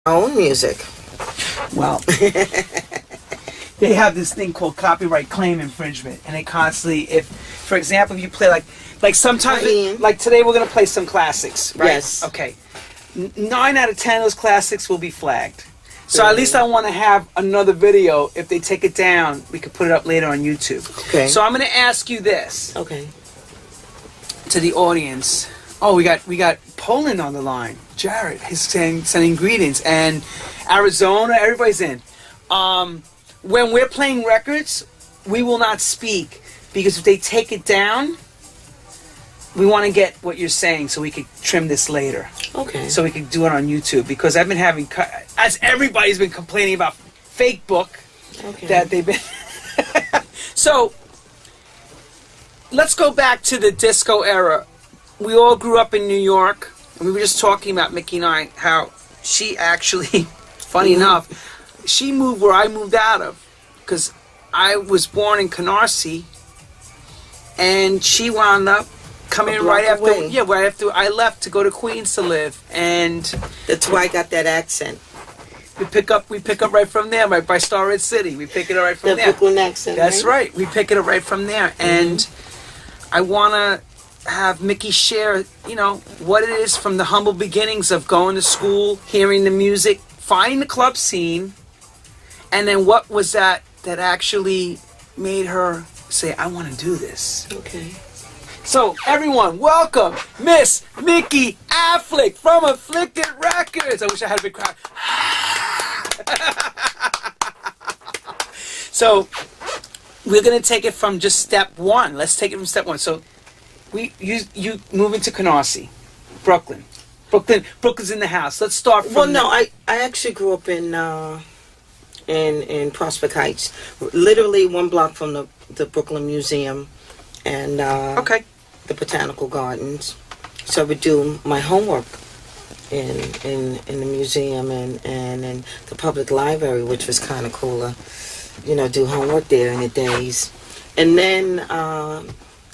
Own music. Well, they have this thing called copyright claim infringement, and they constantly, if, for example, if you play like sometimes, like today we're gonna play some classics, right? Yes. Okay. 9 out of 10 of those classics will be flagged. So at least I want to have another video. If they take it down, we could put it up later on YouTube. Okay. So I'm gonna ask you this. Okay. To the audience. Oh, we got Poland on the line. Jared, he's sending greetings, and Arizona, everybody's in. When we're playing records, we will not speak because if they take it down, we want to get what you're saying so we could trim this later. Okay. So we could do it on YouTube because I've been having, as everybody's been complaining about fake book that they've been. So let's go back to the disco era. We all grew up in New York, and we were just talking about Mikki and I, how she actually, funny enough, she moved where I moved out of, because I was born in Canarsie, and she wound up coming in right after, right after I left to go to Queens to live, and that's why I got that accent. We pick up right from there, right by Starrett City. We pick it up right from there. The Brooklyn accent. That's right. We pick it up right from there, and I wanna have Mikki share, what it is from the humble beginnings of going to school, hearing the music, finding the club scene, and then what was that actually made her say, I want to do this. Okay. So, everyone, welcome Miss Mikki Afflick from Afflicted Records. I wish I had a big crowd. So, we're going to take it from just step one. Let's take it from step one. So, you move into Canarsie, Brooklyn. Brooklyn's in the house. Let's start from Well, no, I actually grew up in Prospect Heights, literally 1 block from the Brooklyn Museum and the Botanical Gardens. So I would do my homework in the museum and in the public library, which was kind of cooler. Do homework there in the days. And then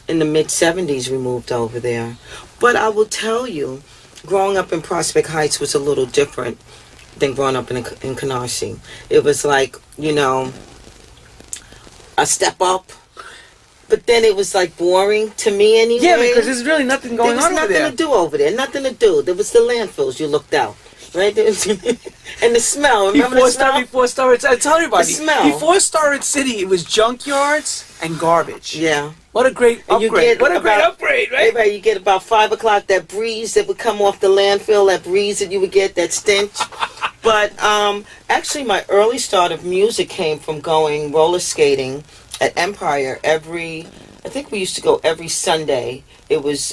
in the mid-'70s, we moved over there. But I will tell you, growing up in Prospect Heights was a little different than growing up in Canarsie. It was like, a step up. But then it was like boring to me anyway. Yeah, because there's really nothing going on over there. There was nothing to do over there. Nothing to do. There was the landfills you looked out. Right? And the smell. Remember the smell? Before Starrett, I tell everybody. The smell. Before Starrett City, it was junkyards and garbage. Yeah. What a great upgrade. What a great upgrade, right? Right, you get about 5 o'clock, that breeze that would come off the landfill, that breeze that you would get, that stench. But actually, my early start of music came from going roller skating at Empire I think we used to go every Sunday. It was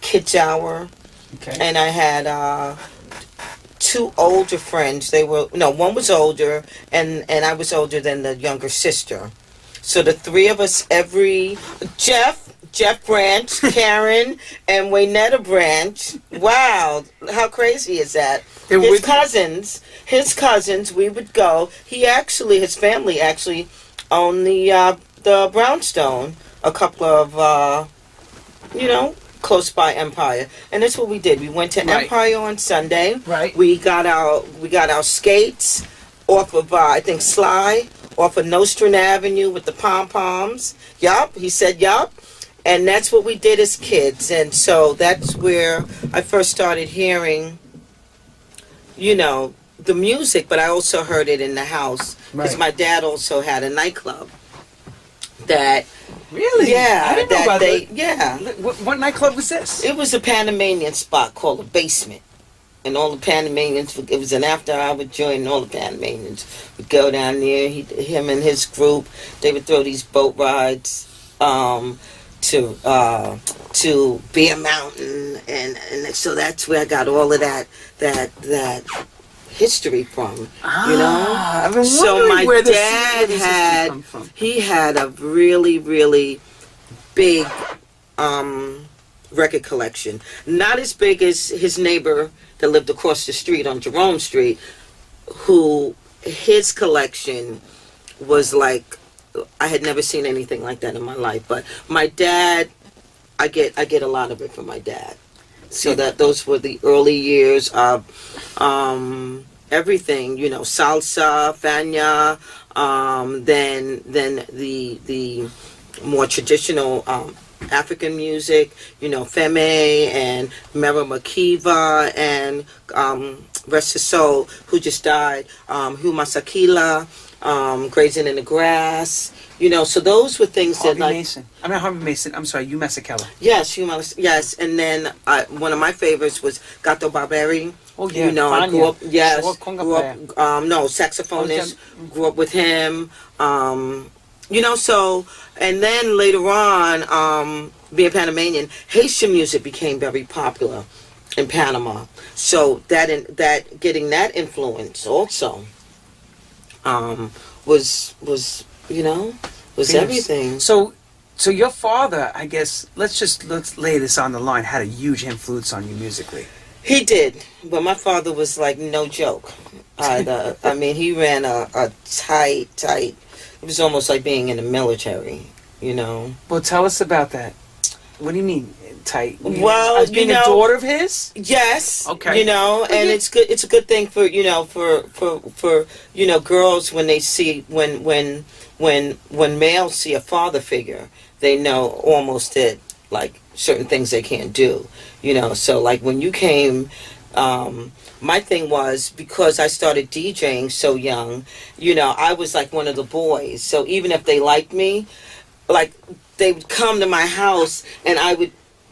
Kids Hour. Okay. And I had 2 older friends. One was older, and I was older than the younger sister. So the 3 of us Jeff Branch, Karen, and Waynetta Branch. Wow, how crazy is that? His cousins, we would go. His family actually owned the Brownstone, a couple of, close by Empire. And that's what we did. We went to Empire on Sunday. Right. We got our skates off of, I think, Sly, off of Nostrand Avenue with the pom-poms. Yup, he said yup. And that's what we did as kids. And so that's where I first started hearing, the music, but I also heard it in the house. Because my dad also had a nightclub that... Really? Yeah. I didn't know about that. Yeah. What nightclub was this? It was a Panamanian spot called The Basement. And all the Panamanians, it was an after-hour joint, and all the Panamanians would go down there. Him and his group, they would throw these boat rides to Bear Mountain, and so that's where I got all of that history from, I've been so wondering my dad had a really, really big record collection. Not as big as his neighbor that lived across the street on Jerome Street, who his collection was like, I had never seen anything like that in my life. But my dad, I get a lot of it from my dad. So that those were the early years of everything, you know, salsa, fania, then the more traditional African music, you know, Feme and Mera Makiva and rest his soul, who just died, Hugh Masakila, Grazing in the Grass, you know, so those were things Harvey that like Mason. I'm not Harvey Mason. I'm sorry, you Masakela. Yes, yes, and then one of my favorites was Gato Barberi. Oh yeah, you know, Fania. I grew up. Yes, saxophonist. Grew up with him. You know, so and then later on, being Panamanian, Haitian music became very popular in Panama. So that getting that influence also was you know was everything. So your father, I guess, let's lay this on the line, had a huge influence on you musically. He did, but my father was like no joke either. I mean, he ran a tight. It was almost like being in the military, you know. Well, tell us about that. What do you mean tight? Well, as being a daughter of his? Yes. Okay. You know, and it's good. It's a good thing for you know for you know girls when they see when males see a father figure, they know almost that like certain things they can't do. You know, so like when you came, my thing was because I started DJing so young, you know, I was like one of the boys. So even if they liked me, like they would come to my house and I would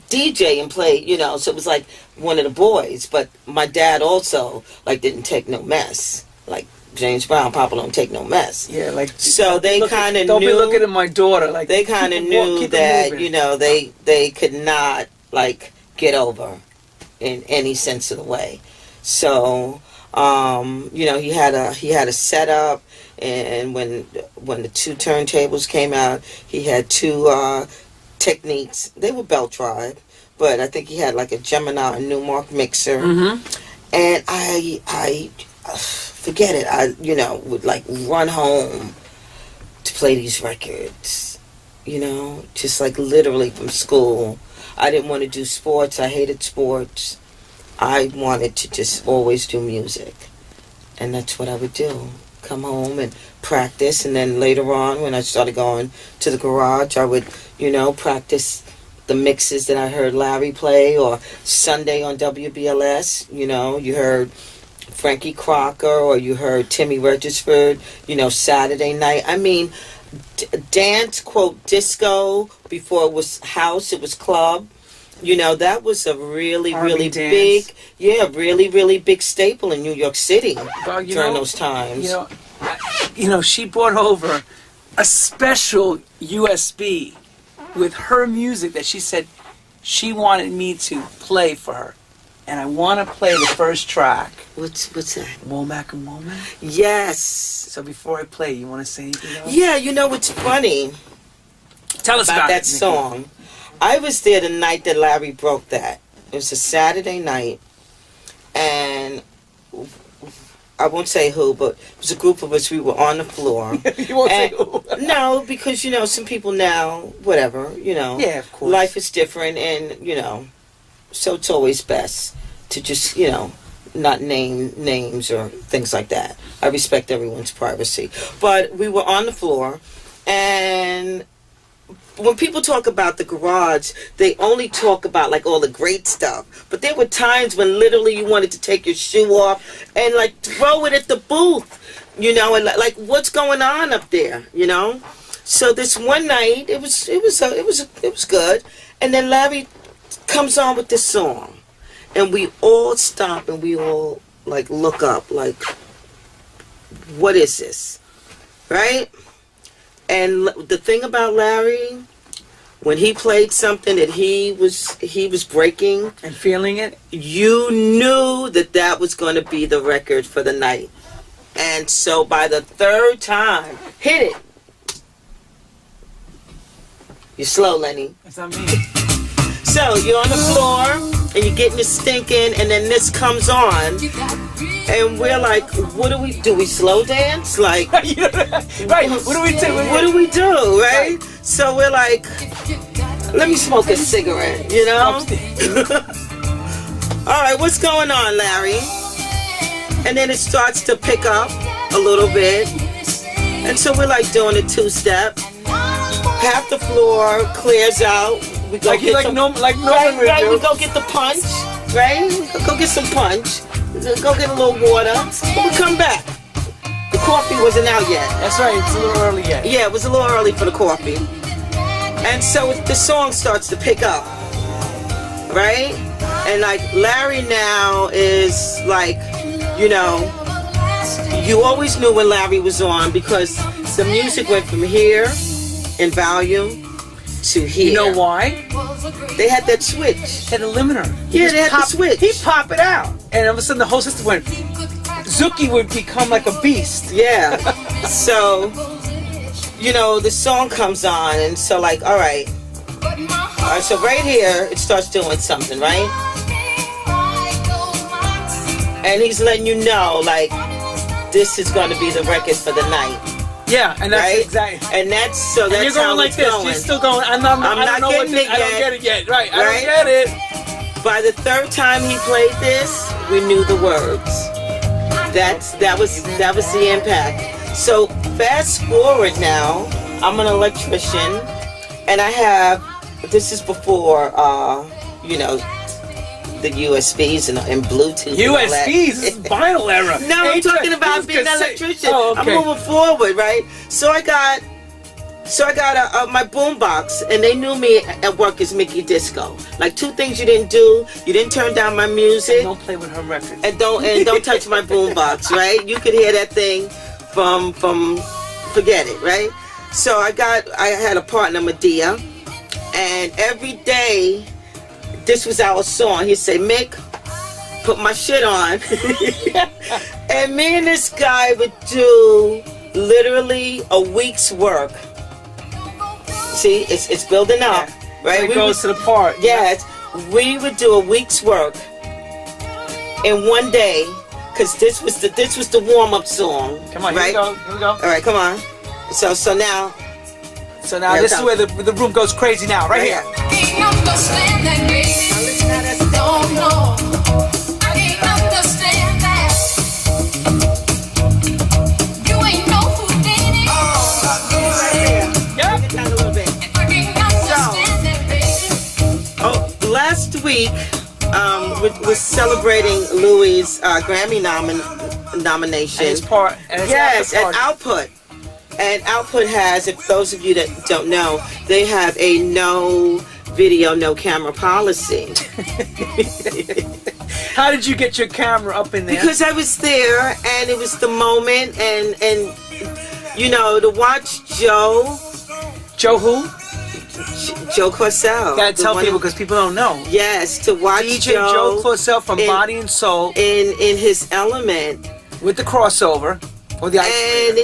DJ and play, you know, so it was like one of the boys. But my dad also like didn't take no mess. Like James Brown, Papa don't take no mess. Yeah, like so they kind of knew. Don't be looking at my daughter. Like they kind of knew that you know they could not like get over in any sense of the way. So you know he had a setup, and when the two turntables came out, he had two techniques. They were Bell Tribe, but I think he had like a Gemini and Newmark mixer. And I forget it. I you know would like run home to play these records. You know, just like literally from school. I didn't want to do sports. I hated sports. I wanted to just always do music. And that's what I would do. Come home and practice. And then later on, when I started going to the garage, I would, you know, practice the mixes that I heard Larry play. Or Sunday on WBLS, you know, you heard Frankie Crocker or you heard Timmy Regisford, you know, Saturday night. I mean, dance, quote, disco, before it was house, it was club. You know, that was a really big, really big staple in New York City during those times. You know, she brought over a special USB with her music that she said she wanted me to play for her. And I want to play the first track. What's that? Womack and Womack? Yes. So before I play, you want to say anything else? Yeah, you know what's funny? Tell us about that song. I was there the night that Larry broke that. It was a Saturday night. And I won't say who, but it was a group of us. We were on the floor. You won't say who? No, because, you know, some people now, whatever, you know. Yeah, of course. Life is different and, you know, so it's always best to just, you know, not name names or things like that. I respect everyone's privacy. But we were on the floor, and when people talk about the garage, they only talk about like all the great stuff. But there were times when literally you wanted to take your shoe off and like throw it at the booth, you know, and like what's going on up there, you know? So this one night, it was good, and then Larry comes on with this song. And we all stop and we all like look up, like, what is this? Right? And the thing about Larry, when he played something that he was breaking and feeling it, you knew that was going to be the record for the night. And so by the third time, hit it. You're slow, Lenny. That's not me. So you're on the floor and you're getting your stinking, and then this comes on, and we're like, what do we do? We slow dance? Like, right, what do we do? What do we do, right? So we're like, let me smoke a cigarette, you know? All right, what's going on, Larry? and then it starts to pick up a little bit, and so we're like doing a two-step. Half the floor clears out. We go like get normal right, we go get the punch, right? Go get some punch. Go get a little water. We come back. The coffee wasn't out yet. That's right. It's a little early yet. Yeah, it was a little early for the coffee. And so the song starts to pick up, right? And like Larry now is like, you know, you always knew when Larry was on because the music went from here in volume to here. You know why? They had that switch. Had a limiter. Yeah, they had the switch. He'd pop it out, and all of a sudden the whole system went. Zuki would become like a beast. Yeah. So, you know, the song comes on, and so like, all right. So right here, it starts doing something, right? And he's letting you know, like, this is going to be the record for the night. Yeah, and that's right? exactly. And that's so that's and you're going how like it's this. going. You're still going. I'm not getting it yet. I don't get it yet. Right. I don't get it. By the third time he played this, we knew the words. That was the impact. So fast forward now, I'm an electrician, and I have. This is before, you know, the USBs and Bluetooth. USBs, is vinyl era. No, I'm talking about being an electrician. Oh, okay. I'm moving forward, right? So I got my boombox, and they knew me at work as Mickey Disco. Like 2 things you didn't do: you didn't turn down my music, and don't play with her records, and don't touch my boombox, right? You could hear that thing from forget it, right? So I had a partner, Medea, and every day. This was our song. He'd say, Mick, put my shit on. And me and this guy would do literally a week's work. See, it's building up, right? It goes to the part. Yes. We would do a week's work in one day, because this was the warm-up song. Come on, right? Here we go. All right, come on. So now this is where the room goes crazy now, right here. Last week, we're celebrating Louis' Grammy nomination. And his part. Yes, and Output. And Output has, if those of you that don't know, they have a no video, no camera policy. How did you get your camera up in there? Because I was there, and it was the moment, and you know, to watch Joe. Joe who? Joe Corsell. Gotta tell people because people don't know. Yes, to watch DJ Joe Corsell from Body and Soul in his element with the crossover or the and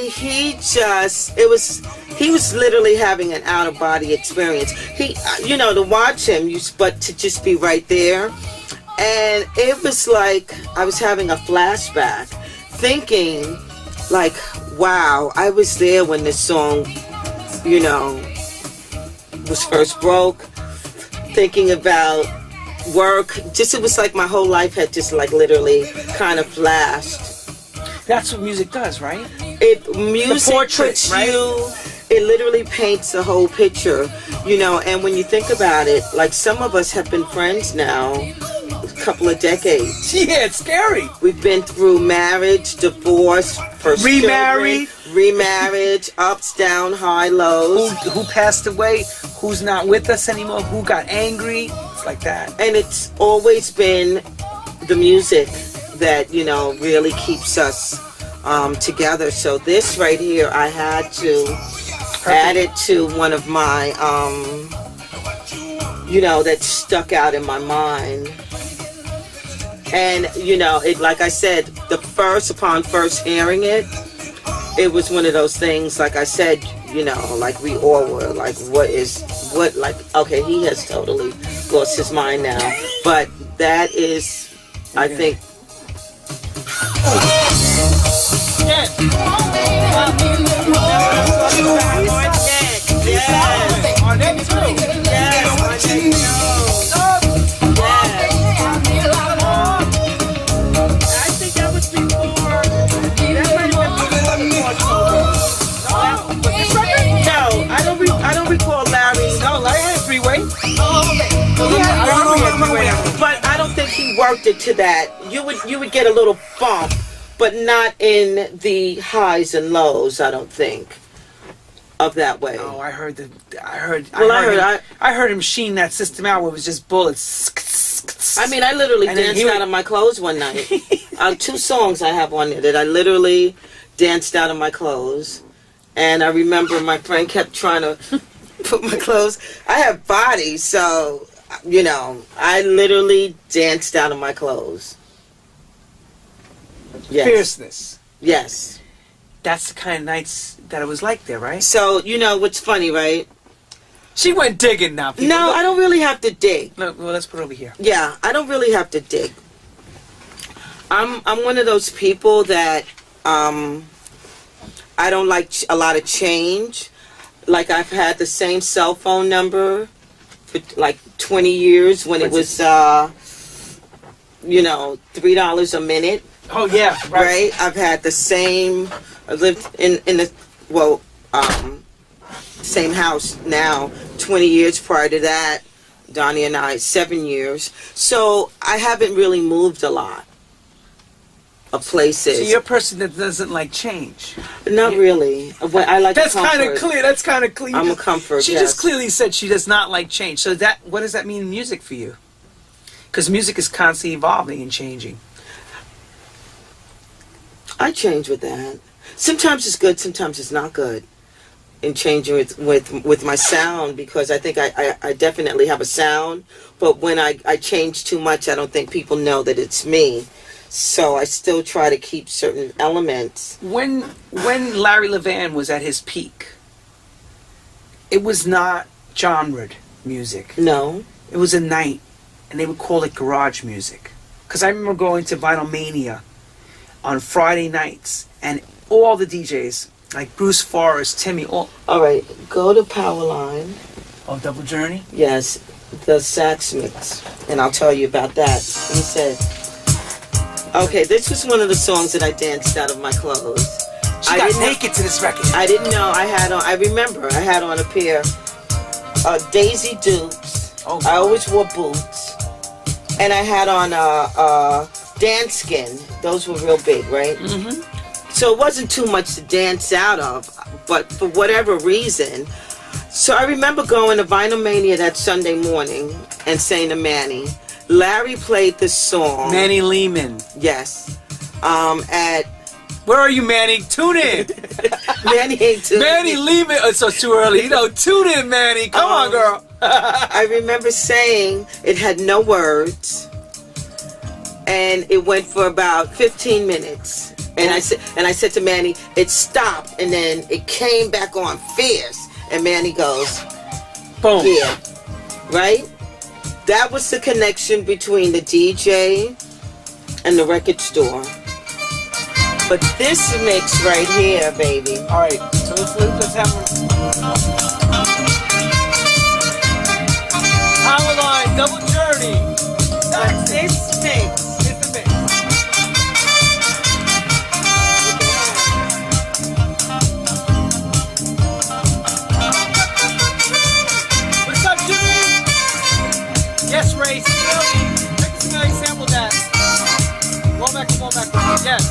he was literally having an out of body experience. He, you know, to watch him, but to just be right there, and it was like I was having a flashback, thinking like, wow, I was there when this song, you know, was first broke, thinking about work. Just, it was like my whole life had just like literally kind of flashed. That's what music does, right? Music puts right? It literally paints the whole picture, you know, and when you think about it, like some of us have been friends now a couple of decades. Yeah, it's scary. We've been through marriage, divorce, first remarried, remarriage, ups, down, high, lows. Who passed away, who's not with us anymore, who got angry, it's like that. And it's always been the music that, you know, really keeps us together. So this right here, I had to add it to one of my, you know, that stuck out in my mind. And, you know, it, like I said, upon first hearing it, it was one of those things, like I said, you know, like we all were, like, okay, he has totally lost his mind now. But that is, I think, I think that was before. worked it to that. You would get a little bump, but not in the highs and lows. I don't think of that way. Oh, I heard him sheen that system out where it was just bullets. I mean, I literally danced out of my clothes one night. 2 songs I have on there that I literally danced out of my clothes. And I remember my friend kept trying to put my clothes. I have body, so, you know, I literally danced out of my clothes. Yes. Fierceness. Yes. That's the kind of nights that it was like there, right? So, you know, what's funny, right? She went digging now. People. No, I don't really have to dig. No, well, let's put it over here. Yeah, I don't really have to dig. I'm one of those people that I don't like a lot of change. Like, I've had the same cell phone number for like 20 years when it was, you know, $3 a minute. Oh, yeah. Right? I've had the same, I lived in the, well, same house now, 20 years prior to that. Donnie and I, 7 years. So I haven't really moved a lot of places. So you're a person that doesn't like change. Not really. I like That's comfort. kind of clear. That's kind of clear. I'm a comfort. She just clearly said she does not like change. So what does that mean in music for you? Because music is constantly evolving and changing. I change with that. Sometimes it's good, sometimes it's not good. In changing with my sound, because I think I definitely have a sound, but when I change too much, I don't think people know that it's me. So I still try to keep certain elements. When Larry Levan was at his peak, it was not genred music. No. It was a night, and they would call it garage music. Because I remember going to Vinyl Mania on Friday nights, and all the DJs, like Bruce Forrest, Timmy, all right, go to Powerline. Oh, Double Journey? Yes, the sax mix, and I'll tell you about that. He said, okay, this was one of the songs that I danced out of my clothes. She got naked to this record. I didn't know I remember I had on a pair of Daisy Dukes. Oh, I always wore boots. And I had on dance skin. Those were real big, right? Mm-hmm. So it wasn't too much to dance out of, but for whatever reason. So I remember going to Vinyl Mania that Sunday morning and saying to Manny, Larry played this song. Manny Lehman. Yes. At... Where are you, Manny? Tune in. Manny ain't tuned in. Manny Lehman. It's so too early. You know, tune in, Manny. Come on, girl. I remember saying it had no words, and it went for about 15 minutes. And I said to Manny, it stopped, and then it came back on fierce. And Manny goes, boom. Yeah, right? That was the connection between the DJ and the record store. But this mix right here, baby. All right, so let's have Powerline, Double Journey. That's this mix. It's the mix. What's up, Jimmy? Yes, Ray. Smiley sampled that. Roll back. Yes.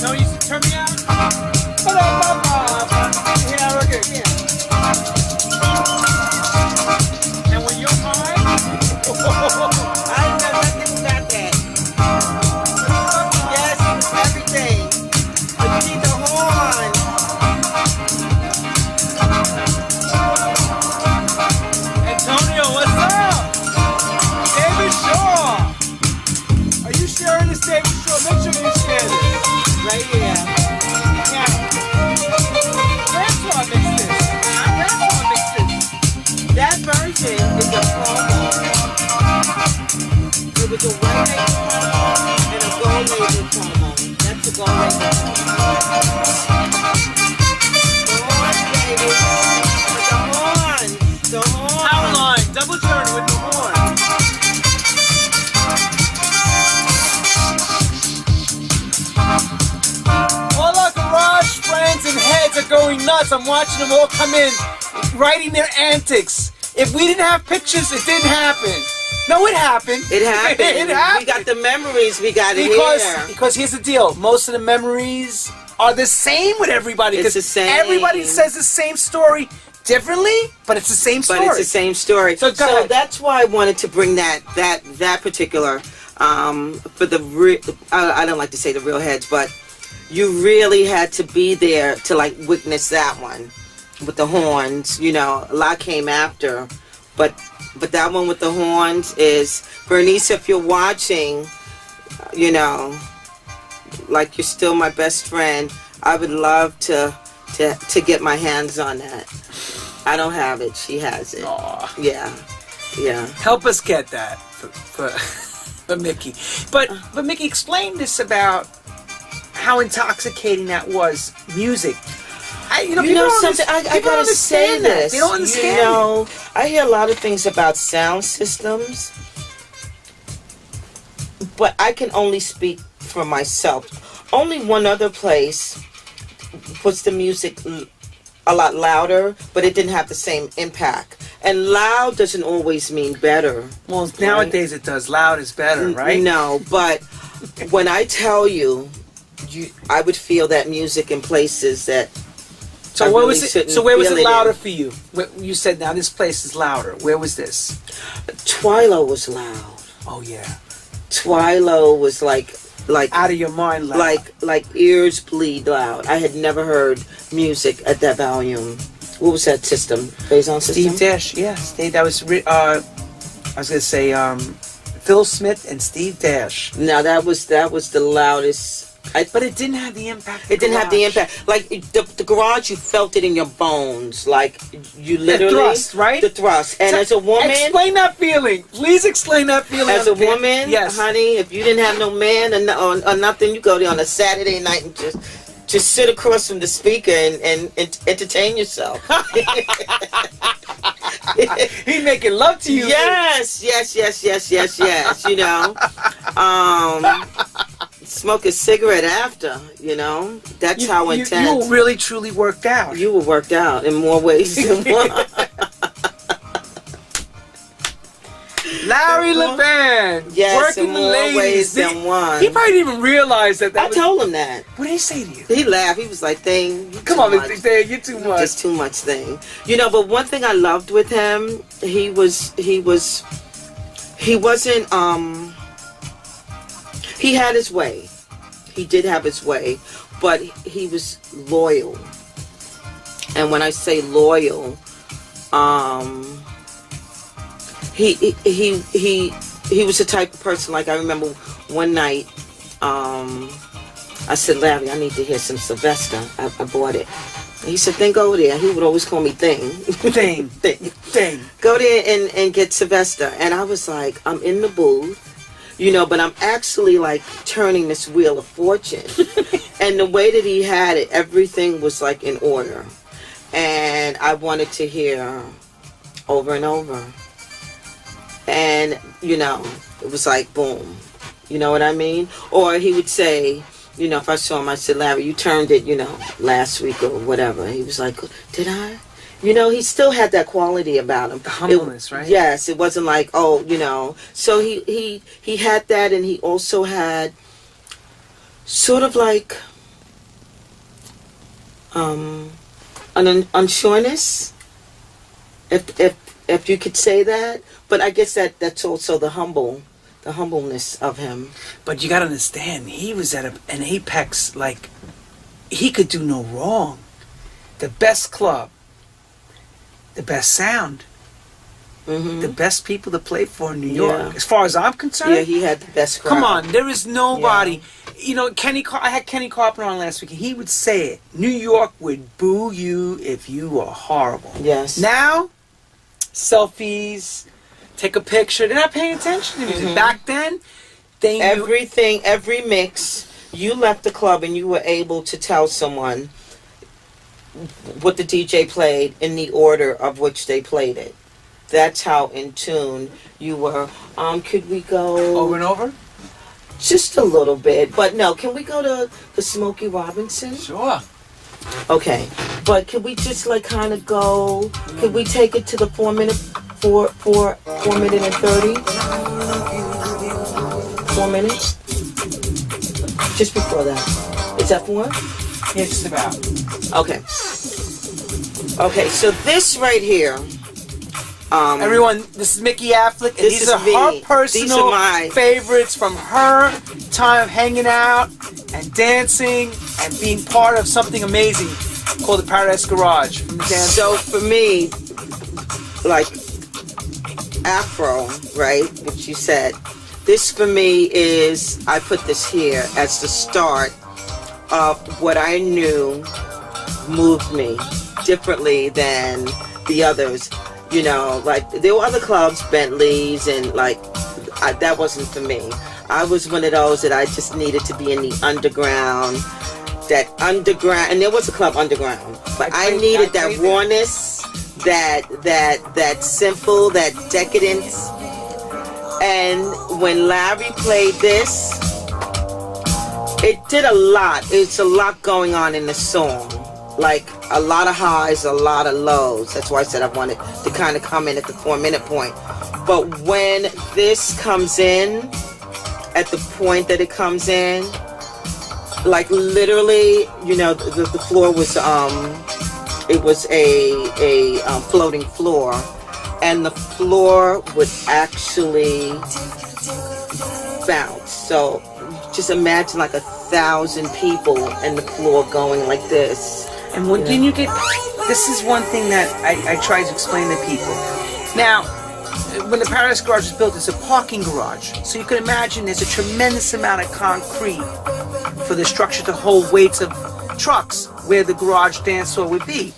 No, you should turn me out. Yeah, we're good. And when you're high, I know nothing about that. Yes, it was everything. But you need the horn. Antonio, what's up? David Shaw. Are you sharing this, David Shaw? Make sure you share this. Right here. Yeah. Grandpa mixed this. Grandpa mixed this. That version is a promo. It was a white label promo and a gold label promo. That's a gold label promo. The horn, baby. The horn. going nuts. I'm watching them all come in, writing their antics. If we didn't have pictures, it didn't happen. No, it happened. It happened. It happened. We got the memories. We got it here. Because here's the deal. Most of the memories are the same with everybody. It's the same. Everybody says the same story differently, but it's the same story. But it's the same story. So that's why I wanted to bring that particular for the I don't like to say the real heads, but you really had to be there to like witness that one with the horns. You know, a lot came after, but that one with the horns is Bernice. If you're watching, you know, like you're still my best friend. I would love to get my hands on that. I don't have it. She has it. Aww. Yeah. Help us get that for Mikki. But Mikki, explain this about how intoxicating that was. Music. You know something. I gotta say this. They don't understand. You know, I hear a lot of things about sound systems, but I can only speak for myself. Only one other place puts the music a lot louder, but it didn't have the same impact. And loud doesn't always mean better. Well, right? Nowadays it does. Loud is better, right? No, but when I tell you, I would feel that music in places that. So where was it? So where was it louder for you? You said now this place is louder. Where was this? Twilo was loud. Oh yeah. Twilo was like out of your mind loud. Like ears bleed loud. I had never heard music at that volume. What was that system? Phazon system? Steve Dash, yeah. That was I was gonna say Phil Smith and Steve Dash. Now that was the loudest. But it didn't have the impact. It didn't have the impact. Like the garage, you felt it in your bones. Like you literally the thrust, right? The thrust. And as a woman, explain that feeling. Please explain that feeling. As a woman, yes, honey, if you didn't have no man or nothing, you go there on a Saturday night and just sit across from the speaker and entertain yourself. He's making love to you. Yes. You know, smoke a cigarette after. You know, that's how intense. You really truly worked out. You were worked out in more ways than one. Larry Levan, yes, working in the more ladies. Ways than one. He probably didn't even realize that. I told him that. What did he say to you? He laughed. He was like, "Thing, come on, Mr. Thing, you're too much. Just too much, thing." You know, but one thing I loved with him, he wasn't. He had his way. He did have his way, but he was loyal. And when I say loyal, he was the type of person, like I remember one night, I said, Larry, I need to hear some Sylvester. I bought it. And he said, then go there. He would always call me Thing. Thing. Go there and get Sylvester. And I was like, I'm in the booth, you know, but I'm actually like turning this wheel of fortune. And the way that he had it, everything was like in order. And I wanted to hear over and over. And, you know, it was like, boom. You know what I mean? Or he would say, you know, if I saw him, I said, Larry, you turned it, you know, last week or whatever. He was like, did I? You know, he still had that quality about him. The humbleness, right? Yes, it wasn't like, oh, you know. So he had that, and he also had sort of like an unsureness, if you could say that. But I guess that's also the humbleness of him. But you got to understand, he was at an apex, like, he could do no wrong. The best club, the best sound, the best people to play for in New York. As far as I'm concerned. Yeah, he had the best crowd. Come on, there is nobody. Yeah. You know, I had Kenny Carpenter on last week, and he would say it. New York would boo you if you were horrible. Yes. Now, selfies, take a picture. They're not paying attention to music. Back then, they knew everything, every mix. You left the club and you were able to tell someone what the DJ played in the order of which they played it. That's how in tune you were. Could we go over and over? Just a little bit, but no. Can we go to the Smokey Robinson? Sure. Okay, but could we just like kind of go? Could we take it to the 4 minute, 4 minute and 30? 4 minutes? Just before that. Is that 4? Yeah, just about. Okay. Okay, so this right here. Everyone, this is Mikki Afflick, and these are her personal favorites from her time of hanging out and dancing and being part of something amazing called the Paradise Garage. From the dance. So for me, like Afro, right, which you said, this for me is, I put this here as the start of what I knew moved me differently than the others. You know, like, there were other clubs, Bentleys, and like, that wasn't for me. I was one of those that I just needed to be in the underground, and there was a club underground, but I needed that rawness, that simple, that decadence. And when Larry played this, it did a lot. It's a lot going on in the song. Like, a lot of highs, a lot of lows. That's why I said I wanted to kind of come in at the 4 minute point. But when this comes in, at the point that it comes in, like literally, you know, the floor was, it was a floating floor. And the floor would actually bounce. So just imagine like 1,000 people and the floor going like this. And when you get, this is one thing that I try to explain to people. Now, when the Paradise Garage was built, it's a parking garage. So you can imagine there's a tremendous amount of concrete for the structure to hold weights of trucks where the garage dance floor would be.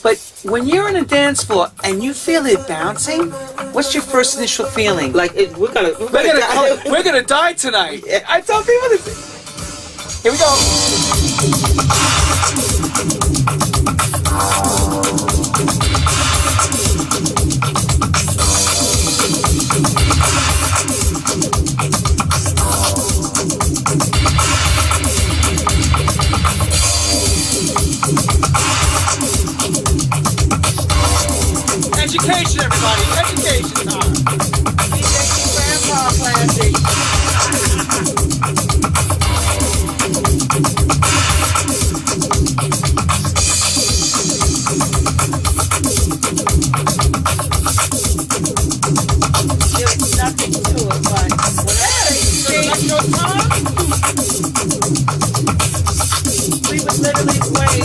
But when you're in a dance floor and you feel it bouncing, what's your first initial feeling? Like, we're gonna die tonight. Yeah. I tell people this. Here we go. Education, everybody. Education time. Grandpa classic. There's nothing to it, but whatever. We would literally play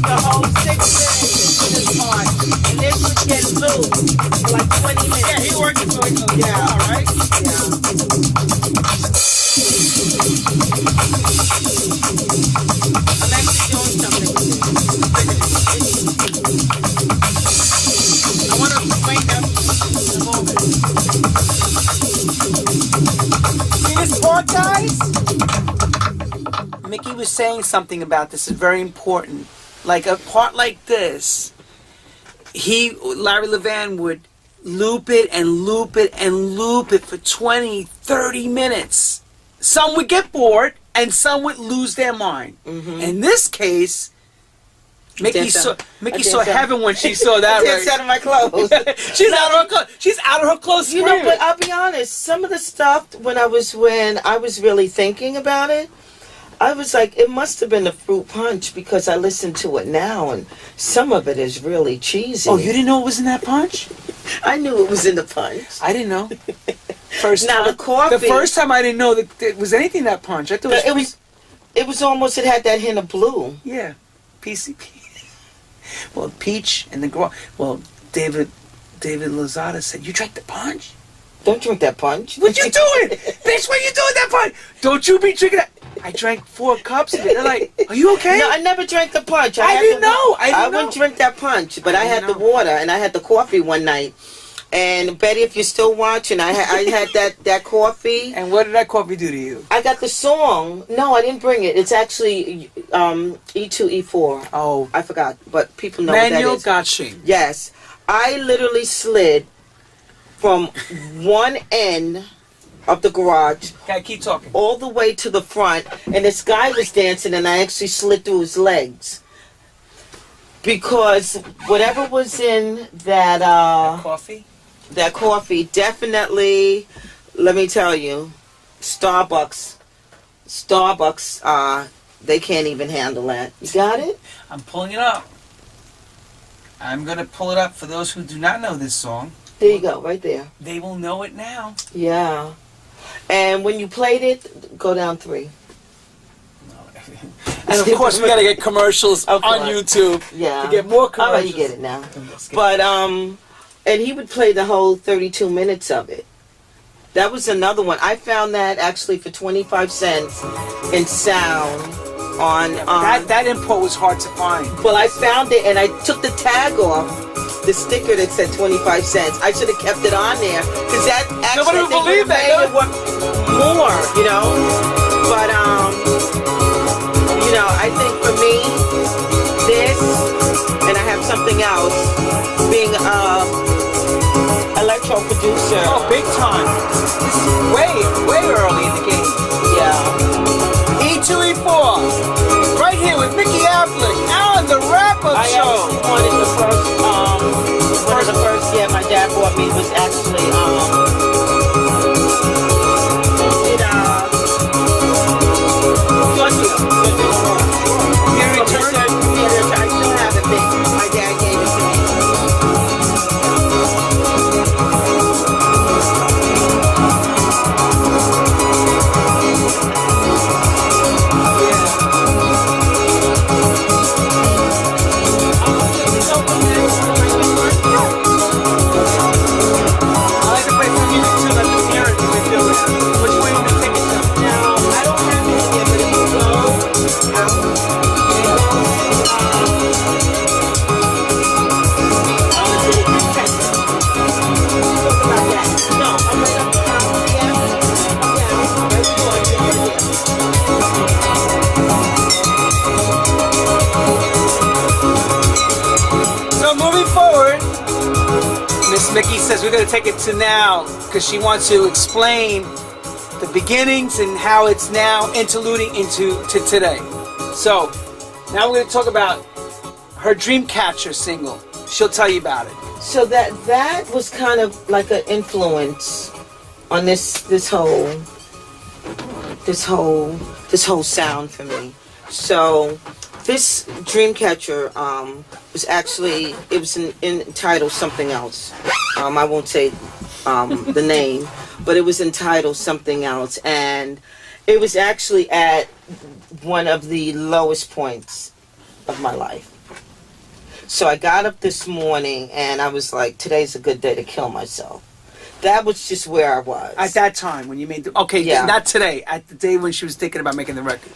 the whole 6 minutes in this part. And this would get loose for like 20 minutes. Yeah, he worked it for like, all right? Yeah. I'm actually doing something with this. I want to explain that in a moment. See this part, guys? Mikki was saying something about this. It's very important. Like a part like this, Larry Levan would loop it and loop it and loop it for 20, 30 minutes. Some would get bored and some would lose their mind. Mm-hmm. In this case, Mikki saw heaven when she saw that. I danced out of my clothes. She's out of her clothes. She's out of her clothes. You know, but I'll be honest. Some of the stuff when I was really thinking about it, I was like, it must have been the fruit punch because I listened to it now, and some of it is really cheesy. Oh, you didn't know it was in that punch? I knew it was in the punch. I didn't know. The first time I didn't know that it was anything in that punch. I thought it was almost, it had that hint of blue. Yeah, PCP. Well, peach and the David Lozada said, "You drank the punch? Don't drink that punch. What you doing, bitch? What you doing that punch? Don't you be drinking that." I drank 4 cups of it. They're like, "Are you okay?" No, I never drank the punch. I didn't know. I wouldn't drink that punch, but I had the water and I had the coffee one night. And Betty, if you're still watching, I had that coffee. And what did that coffee do to you? I got the song. No, I didn't bring it. It's actually E2, E4. Oh. I forgot, but people know what that is. Gotching. Yes. I literally slid from one end of the garage. Okay, keep talking. All the way to the front, and this guy was dancing, and I actually slid through his legs. Because whatever was in that coffee definitely, let me tell you, Starbucks, they can't even handle that. You got it? I'm pulling it up. I'm going to pull it up for those who do not know this song. There you go, right there. They will know it now. Yeah. And when you played it, go down 3. And of course, we got to get commercials on YouTube to get more commercials. Oh, you get it now. But, and he would play the whole 32 minutes of it. That was another one. I found that actually for 25 cents in sound on... that import was hard to find. Well, I found it and I took the tag off, the sticker that said 25 cents. I should have kept it on there because that actually... Nobody would believe that. It more, you know? But, you know, I think for me, this, and I have something else, being electro producer. Oh, big time. This is way early in the game. Yeah. E2E4, right here with Mikki Afflick on the wrap-up show. One of the first, my dad bought me was actually, I still have it big. My dad gave it to me. I like to play some music too, like the parents have been doing. Which way would you take it to? Now, I don't have it here, but if you go out, So moving forward, Miss Mikki says we're going to take it to now because she wants to explain the beginnings and how it's now interluding into today. So now we're going to talk about her Dreamcatcher single. She'll tell you about it. so that was kind of like an influence on this whole sound for me. So this Dreamcatcher was actually, it was entitled something else. I won't say the name, but it was entitled something else, and it was actually at one of the lowest points of my life. So I got up this morning and I was like, today's a good day to kill myself. That was just where I was. At that time when you made the... Okay, yeah. Not today. At the day when she was thinking about making the record.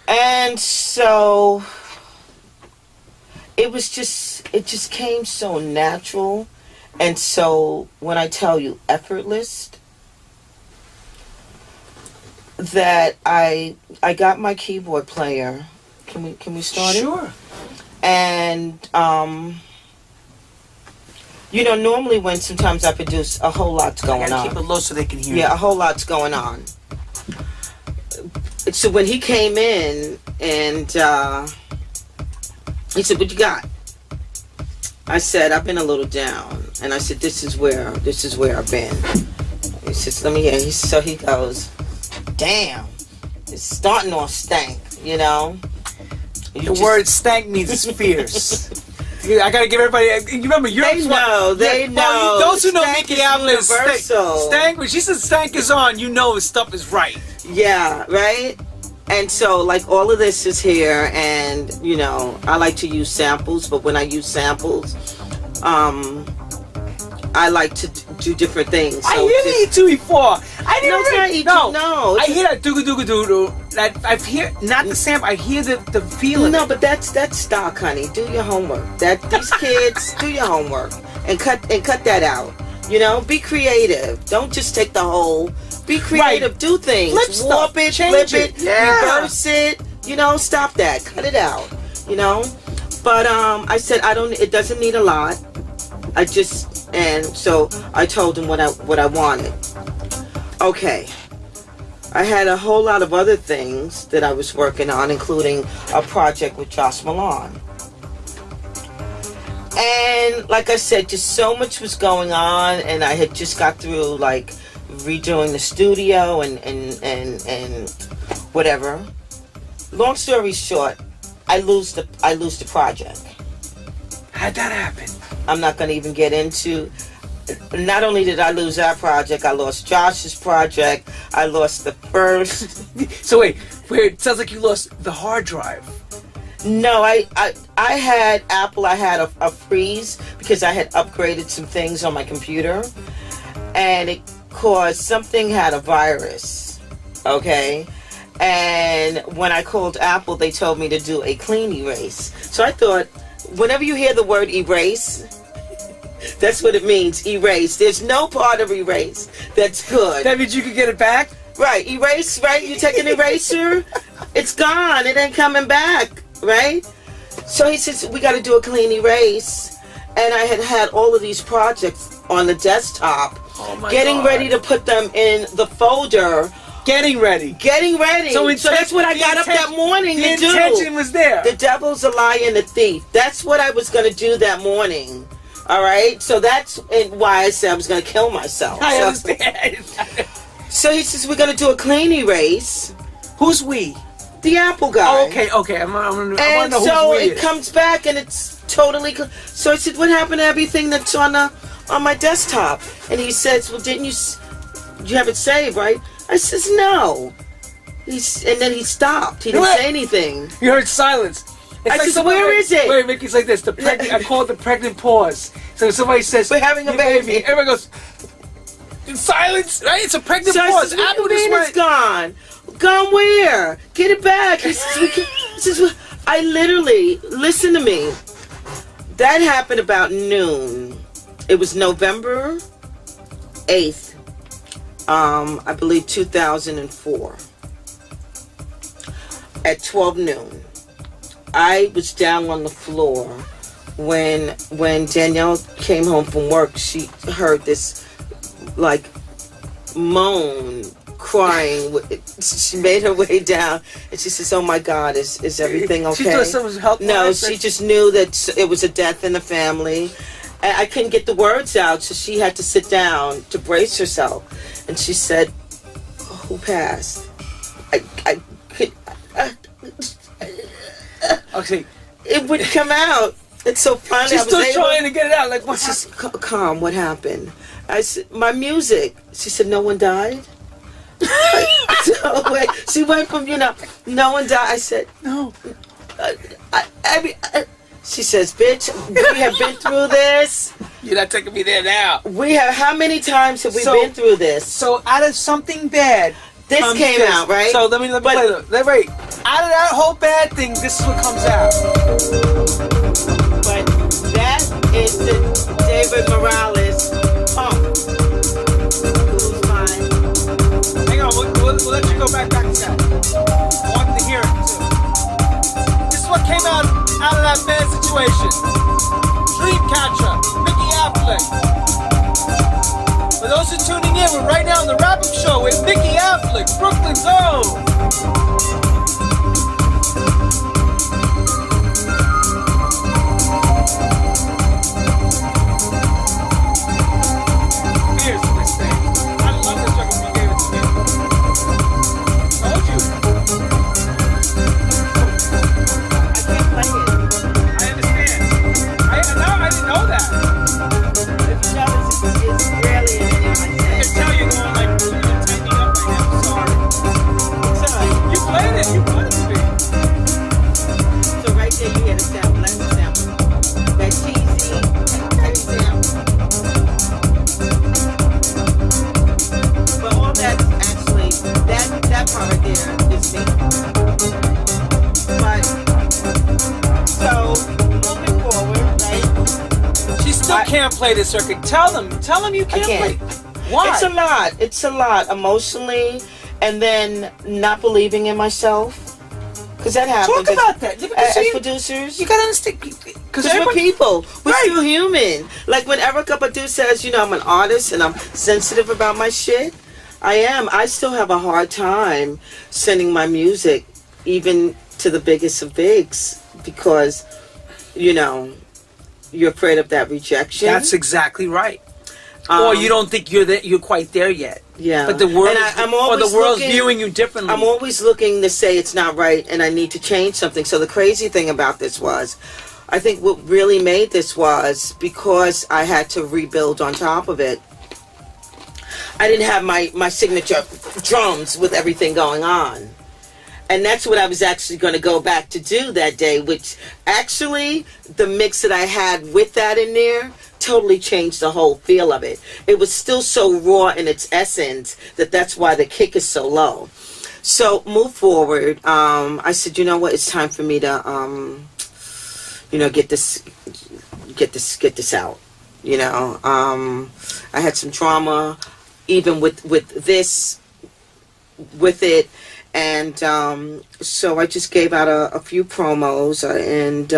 And so it just came so natural, and so when I tell you effortless, that I got my keyboard player. Can we start it? Sure. And you know, normally when sometimes I produce, a whole lot's going on. Keep it low so they can hear. Yeah, a whole lot's going on. So when he came in and he said, "What you got?" I said, "I've been a little down," and I said, "This is where I've been." He says, "Let me hear." So he goes, "Damn, it's starting off stank," you know. The word stank means it's fierce. I gotta give everybody. You remember, they know. Well, those who know Mikki Afflick, stank. When she says stank is on, you know his stuff is right. Yeah, right. And so, like, all of this is here, and you know, I like to use samples. But when I use samples, I like to do different things. So I hear the E2E4. I didn't really. No, I hear that doo doo doo doo. That I hear not the sample. I hear the feeling. No, but that's stock, honey. Do your homework. These kids, do your homework and cut that out. You know, be creative. Don't just take the whole. Be creative. Right. Do things. Warp it, flip it, reverse it. You know, stop that. Cut it out. You know. But I said it doesn't need a lot. And so I told him what I wanted. Okay, I had a whole lot of other things that I was working on, including a project with Josh Milan. And like I said, just so much was going on, and I had just got through like redoing the studio and whatever. Long story short, I lose the project. How'd that happen? I'm not going to even get into. Not only did I lose that project, I lost Josh's project. I lost the first. So wait. It sounds like you lost the hard drive. No, I had Apple. I had a freeze because I had upgraded some things on my computer, and it caused something had a virus. Okay, and when I called Apple, they told me to do a clean erase. So I thought, whenever you hear the word erase, that's what it means, erase. There's no part of erase that's good. That means you could get it back? Right, erase, right? You take an eraser, it's gone, it ain't coming back, right? So he says, we got to do a clean erase. And I had all of these projects on the desktop, getting ready to put them in the folder. Getting ready. So that's what I got up that morning to do. The intention was there. The devil's a liar and a thief. That's what I was going to do that morning. All right? So that's why I said I was going to kill myself. I understand. So he says, we're going to do a clean erase. Who's we? The Apple guy. Oh, okay. I want to know who's so we it is. comes back and it's totally... So I said, what happened to everything that's on my desktop? And he says, well, didn't you have it saved, right? I says, no. And then he stopped. He didn't say anything. You heard silence. It's I said, where is it? Wait, Mickey's like this. I call it the pregnant pause. So somebody says, we're having a baby. Everybody goes, silence, right? It's a pregnant pause. What do you mean it's gone? Gone where? Get it back. He says, I literally, listen to me. That happened about noon. It was November 8th, I believe 2004. At 12 noon. I was down on the floor when Danielle came home from work. She heard this like moan, crying. She made her way down and she says, oh my God, is everything okay? She thought someone was helping. No, she just knew that it was a death in the family. And I couldn't get the words out, so she had to sit down to brace herself. And she said, who passed? Okay. It would come out. It's so funny. She's still trying to get it out. Like, what's this? Calm, what happened? I said, my music. She said, no one died? So, wait, she went from, no one died. I said, no. She says, bitch, we have been through this. You're not taking me there now. How many times have we been through this? So out of something bad, this came out, right? So let me play it. Right. Out of that whole bad thing, this is what comes out. But that is the David Morales pump. Who's mine? Hang on, we'll let you go back to that. I want to hear it too. This is what came out of that bad situation. Dreamcatcher, Mikki Afflick. For those who are tuning in, we're right now on the wrap-up show with Mikki Afflick, Brooklyn's own. Can't play this circuit. Tell them you can't play. Why? It's a lot emotionally, and then not believing in myself, because that happens. Talk about that. As producers, you gotta understand, because we're people. We're still human. Like when Erykah Badu says, I'm an artist and I'm sensitive about my shit. I am. I still have a hard time sending my music, even to the biggest of bigs, because, you know, you're afraid of that rejection. That's exactly right. Or you don't think you're quite there yet. Yeah. But the world, the world's looking, viewing you differently. I'm always looking to say it's not right and I need to change something. So the crazy thing about this was, I think what really made this was because I had to rebuild on top of it. I didn't have my signature drums with everything going on. And that's what I was actually going to go back to do that day, which actually the mix that I had with that in there totally changed the whole feel of it. It was still so raw in its essence that's why the kick is so low. So move forward. I said, you know what? It's time for me to, get this out. You know, I had some trauma, even with this, with it. And so I just gave out a few promos, and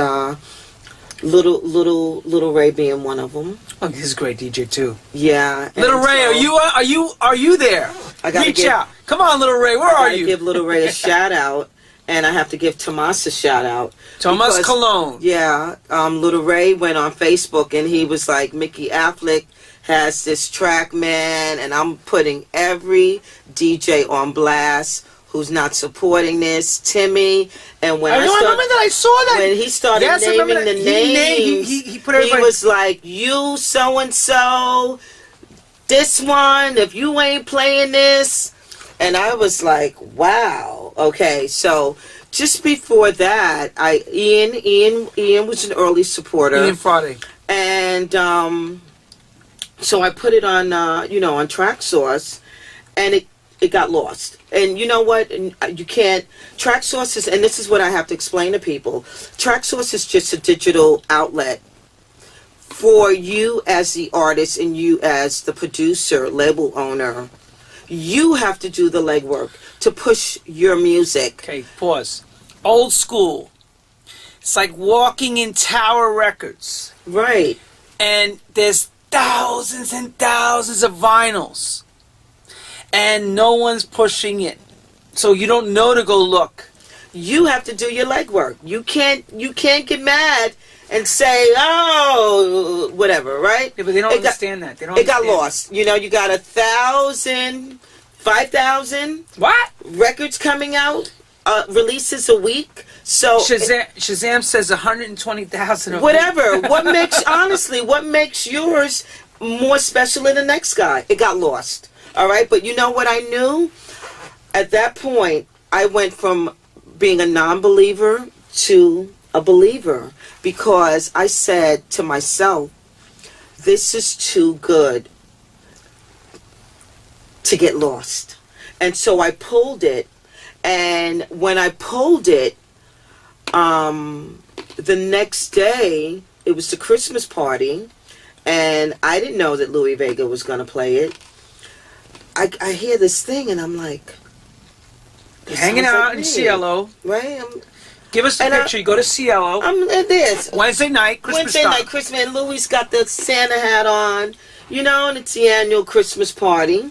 Little Ray being one of them. Oh, he's a great DJ too. Yeah, Little Ray, so, are you there? I gotta reach out. Come on, Little Ray, where are you? Give Little Ray a shout out, and I have to give Tomas a shout out. Tomas Cologne. Yeah, Little Ray went on Facebook and he was like, Mikki Afflick has this track, man, and I'm putting every DJ on blast who's not supporting this, Timmy. And when I remember that I saw that when he started naming the names, he put everybody. He was like, "You so and so, this one. If you ain't playing this," and I was like, "Wow, okay." So just before that, Ian was an early supporter. Ian Friday, and so I put it on on Track Source, and it got lost. And you know what? You can't... Track Source is... And this is what I have to explain to people. Track Source is just a digital outlet for you as the artist and you as the producer, label owner. You have to do the legwork to push your music. Okay, pause. Old school. It's like walking in Tower Records. Right. And there's thousands and thousands of vinyls. And no one's pushing it, so you don't know to go look. You have to do your legwork. You can't get mad and say, "Oh, whatever," right? Yeah, but they don't understand that. They don't. It got lost. You know, you got 1,000, 5,000 what records coming out, releases a week. So Shazam says 120,000. Whatever. What makes yours more special than the next guy? It got lost. All right, but you know what I knew? At that point, I went from being a non-believer to a believer because I said to myself, this is too good to get lost. And so I pulled it, and when I pulled it, the next day, it was the Christmas party, and I didn't know that Louis Vega was going to play it. I hear this thing and I'm like, hanging out in Cielo, right? Give us the picture. You go to Cielo. I'm at this Wednesday night, Christmas. And Louis got the Santa hat on, and it's the annual Christmas party.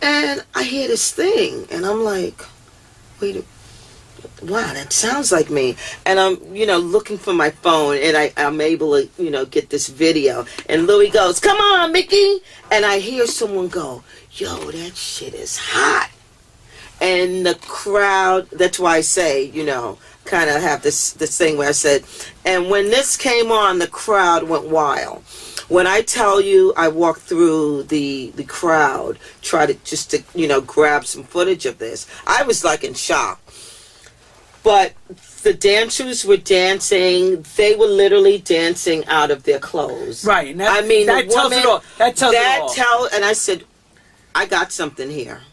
And I hear this thing, and I'm like, wait. Wow, that sounds like me. And I'm, looking for my phone, and I'm able to, get this video. And Louis goes, "Come on, Mikki." And I hear someone go, "Yo, that shit is hot." And the crowd, that's why I say, kind of have this thing where I said, and when this came on, the crowd went wild. When I tell you I walked through the crowd, try to grab some footage of this, I was like in shock. But the dancers were dancing. They were literally dancing out of their clothes. Right. And that tells it all. That tells it all. And I said, I got something here.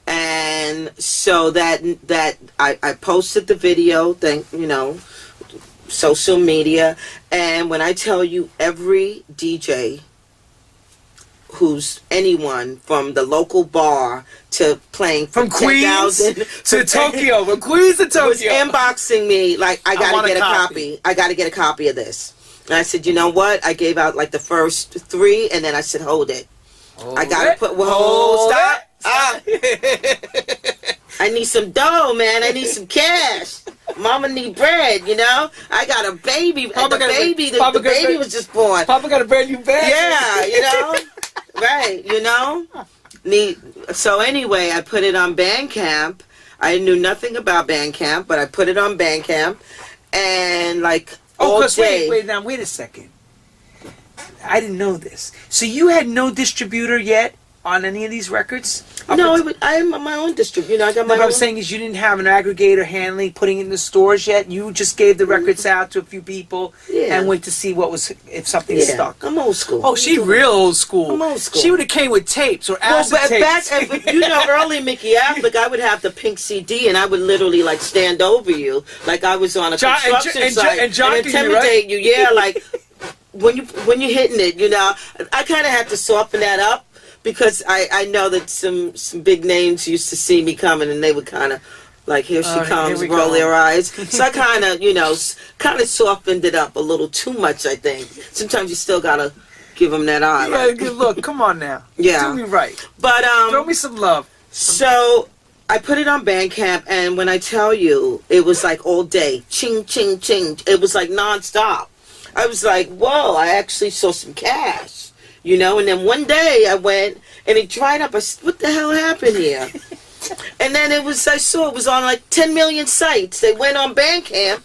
And so that I posted the video, social media. And when I tell you, every DJ who's anyone from the local bar to playing from Queens to Tokyo, from Queens to Tokyo, was inboxing me like, I gotta get a copy. I gotta get a copy of this. And I said, you know what? I gave out like the first 3, and then I said, hold it. I gotta put. Whoa, stop. I need some dough, man. I need some cash. Mama need bread, you know. I got a baby. The baby was just born. Papa got a brand new bag. Yeah, you know. Right, you know. So anyway, I put it on Bandcamp. I knew nothing about Bandcamp, but I put it on Bandcamp, and like all day. Wait a second. I didn't know this. So you had no distributor yet on any of these records? No, I am my own distributor. I got my What own. I'm saying is you didn't have an aggregator handling, putting it in the stores yet. You just gave the records out to a few people and wait to see if something stuck. I'm old school. Oh, she's real old school. I'm old school. She would have came with tapes or acid tapes. Early Mikki Afflick, I would have the pink CD and I would literally like stand over you like I was on a construction site and intimidate you. Yeah, like when you're hitting it, you know. I kind of had to soften that up. Because I know that some big names used to see me coming and they would kind of like, here she comes, roll their eyes. So I kind of, you know, kind of softened it up a little too much, I think. Sometimes you still got to give them that eye. Yeah, good look. Come on now. Yeah. Do me right. But, throw me some love. So I put it on Bandcamp and when I tell you, it was like all day. Ching, ching, ching. It was like nonstop. I was like, whoa, I actually saw some cash. You know, and then one day I went and it dried up. I said, what the hell happened here? And then I saw it was on like 10 million sites. They went on Bandcamp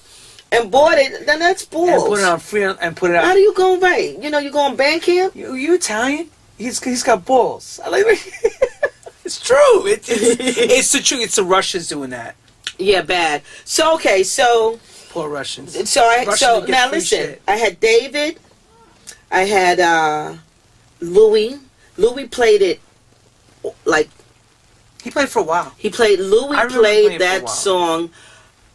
and bought it. Then that's balls. And put it on free and put it out. How do you go right? You know, you go on Bandcamp? You Italian? He's got balls. I like it's true. It's the truth. It's the Russians doing that. Yeah, bad. So, okay, so. Poor Russians. So now listen. Shit. I had David. I had, Louis played it like he played for a while. Louis played that song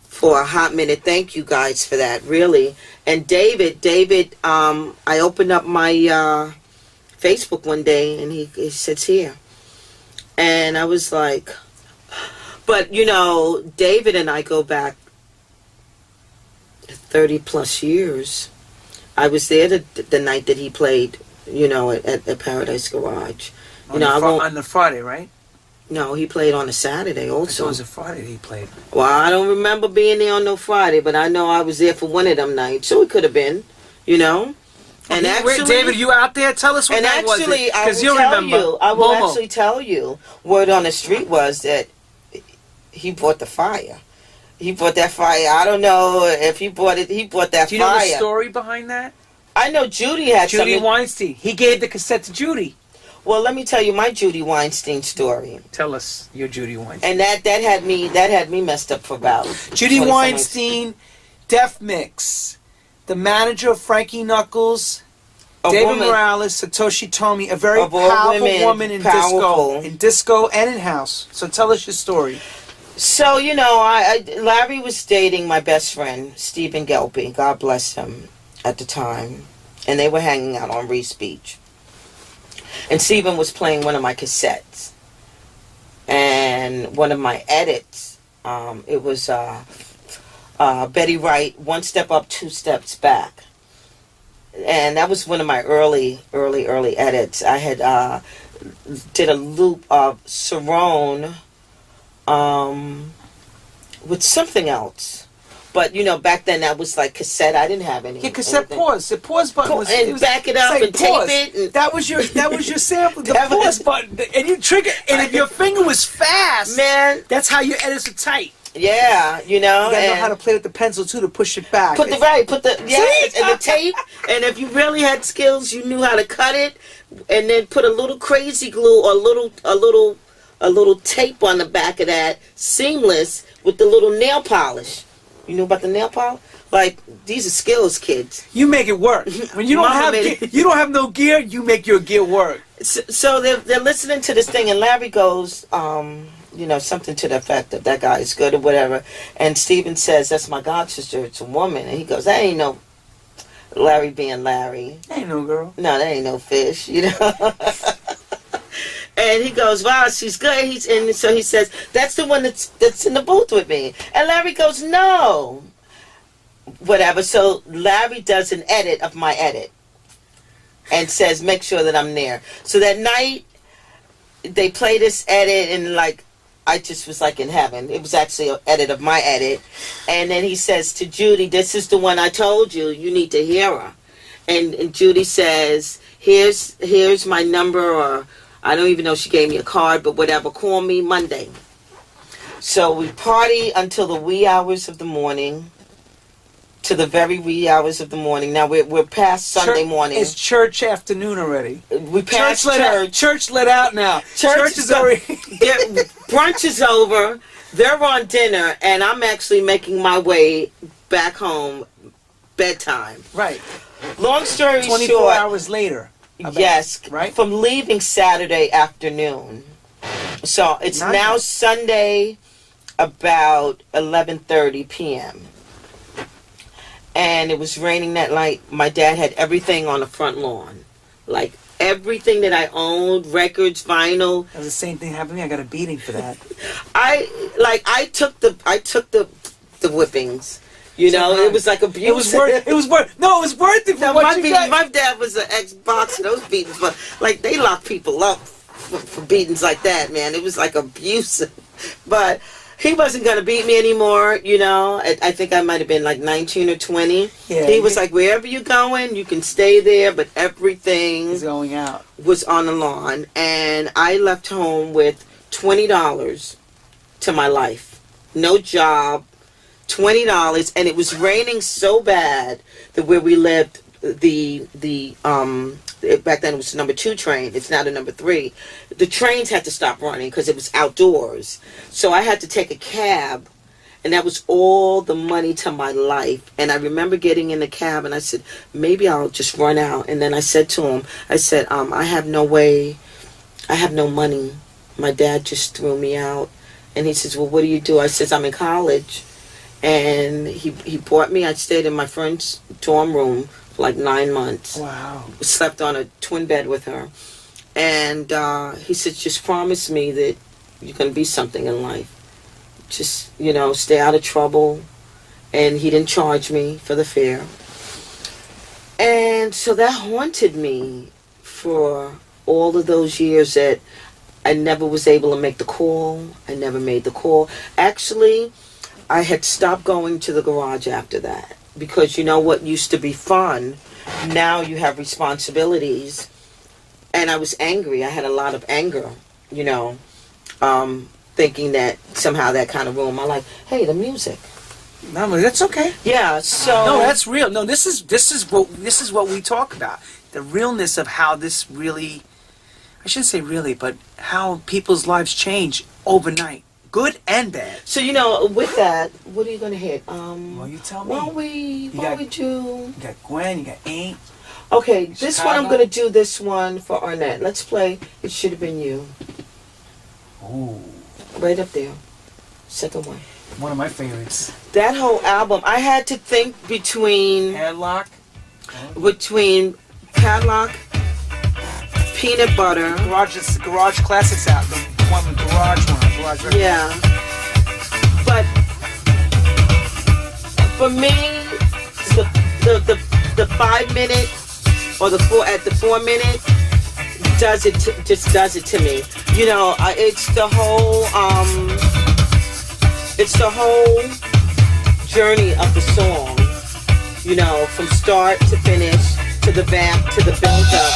for a hot minute. Thank you guys for that, really. And David, I opened up my Facebook one day and he sits here, and I was like, but you know, David and I go back 30 plus years. I was there the night that he played. You know, at Paradise Garage. You know, on the Friday, right? No, he played on a Saturday also. It was a Friday he played. Well, I don't remember being there on no Friday, but I know I was there for one of them nights, so it could have been, you know. And actually, David, you out there? Tell us what that was. And actually, I will actually tell you. Word on the street was that he bought the fire. He bought that fire. I don't know if he bought it. He bought that fire. Do you know the story behind that? I know Judy had Judy Weinstein. He gave the cassette to Judy. Well, let me tell you my Judy Weinstein story. Tell us your Judy Weinstein. And that had me messed up for about Judy Weinstein, Def Mix, the manager of Frankie Knuckles, David Morales, Satoshi Tomi, a very powerful woman in disco and in house. So tell us your story. So, you know, Larry was dating my best friend, Stephen Gelby, God bless him, at the time. And they were hanging out on Reese Beach. And Stephen was playing one of my cassettes. And one of my edits, it was Betty Wright, One Step Up, Two Steps Back. And that was one of my early edits. I had did a loop of Cerrone with something else. But, you know, back then that was like cassette. I didn't have any. Yeah, cassette pause. The pause button was... And back it up and tape it. And that was your sample. The pause button. And you trigger... And if your finger was fast... Man. That's how your edits are tight. Yeah, you know. You gotta know how to play with the pencil, too, to push it back. And the tape. And if you really had skills, you knew how to cut it. And then put a little crazy glue or a little tape on the back of that. Seamless with the little nail polish. You know about the nail polish? Like, these are skills, kids. You make it work. When you don't have no gear, you make your gear work. So they're listening to this thing, and Larry goes, you know, something to the effect of that guy is good or whatever. And Steven says, that's my god sister, it's a woman. And he goes, that ain't no Larry being Larry. That ain't no girl. No, that ain't no fish, you know. And he goes, wow, she's good. And so he says, that's the one that's in the booth with me. And Larry goes, no. Whatever. So Larry does an edit of my edit and says, make sure that I'm there. So that night, they play this edit, and like, I just was like in heaven. It was actually an edit of my edit. And then he says to Judy, this is the one I told you. You need to hear her. And Judy says, here's my number, or I don't even know if she gave me a card, but whatever. Call me Monday. So we party until the wee hours of the morning. To the very wee hours of the morning. Now we're past Sunday morning. It's church afternoon already. We passed church. Church let out now. Church is already. Brunch is over. They're on dinner, and I'm actually making my way back home. Bedtime. Right. Long story 24 short. hours later. Yes. Right. From leaving Saturday afternoon. So it's now Sunday, about 11:30 p.m. And it was raining that night. My dad had everything on the front lawn. Like, everything that I owned, records, vinyl. That was the same thing happened to me. I got a beating for that. I took the whippings. You know, it was like abuse. It was worth. No, it was worth it for what you got. My dad was an ex-boxer. Those beatings, but like, they lock people up for beatings like that, man. It was like abusive. But he wasn't going to beat me anymore, you know. I think I might have been like 19 or 20. Yeah, he was like, wherever you're going, you can stay there, but everything is going out. Was on the lawn. And I left home with $20 to my life. No job, $20. And it was raining so bad that where we lived, back then it was the number 2 train. It's now the number 3. The trains had to stop running because it was outdoors. So I had to take a cab, and that was all the money to my life. And I remember getting in the cab, and I said, maybe I'll just run out. And then I said to him, I have no way, I have no money. My dad just threw me out. And he says, well, what do you do? I says, I'm in college. And he brought me. I stayed in my friend's dorm room for like 9 months. Wow. Slept on a twin bed with her. And he said, just promise me that you're going to be something in life. Just, you know, stay out of trouble. And he didn't charge me for the fare. And so that haunted me for all of those years that I never was able to make the call. I never made the call. Actually, I had stopped going to the garage after that. Because you know what used to be fun, now you have responsibilities. And I was angry. I had a lot of anger, you know, thinking that somehow that kind of ruined my life. Hey, the music. No, that's okay. Yeah, so no, that's real. No, this is what we talk about. The realness of how this really, I shouldn't say really, but how people's lives change overnight. Good and bad. So, you know, with that, what are you going to hit? Well, you tell me. Why don't we do... You got Gwen, you got Ain't. Okay, this one, I'm going to do this one for Arnett. Let's play It Should Have Been You. Ooh. Right up there. Second one. One of my favorites. That whole album, I had to think between... Padlock. Between Padlock, Peanut Butter... Garage Classics out. The one with Garage one. Yeah, but for me, the 5 minute or the 4 minute just does it to me. You know, it's the whole journey of the song. You know, from start to finish, to the vamp, to the build up.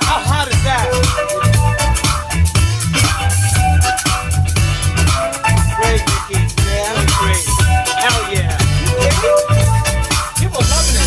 How hot is that? Great, Mikki. Yeah, great. Hell yeah. People are loving it.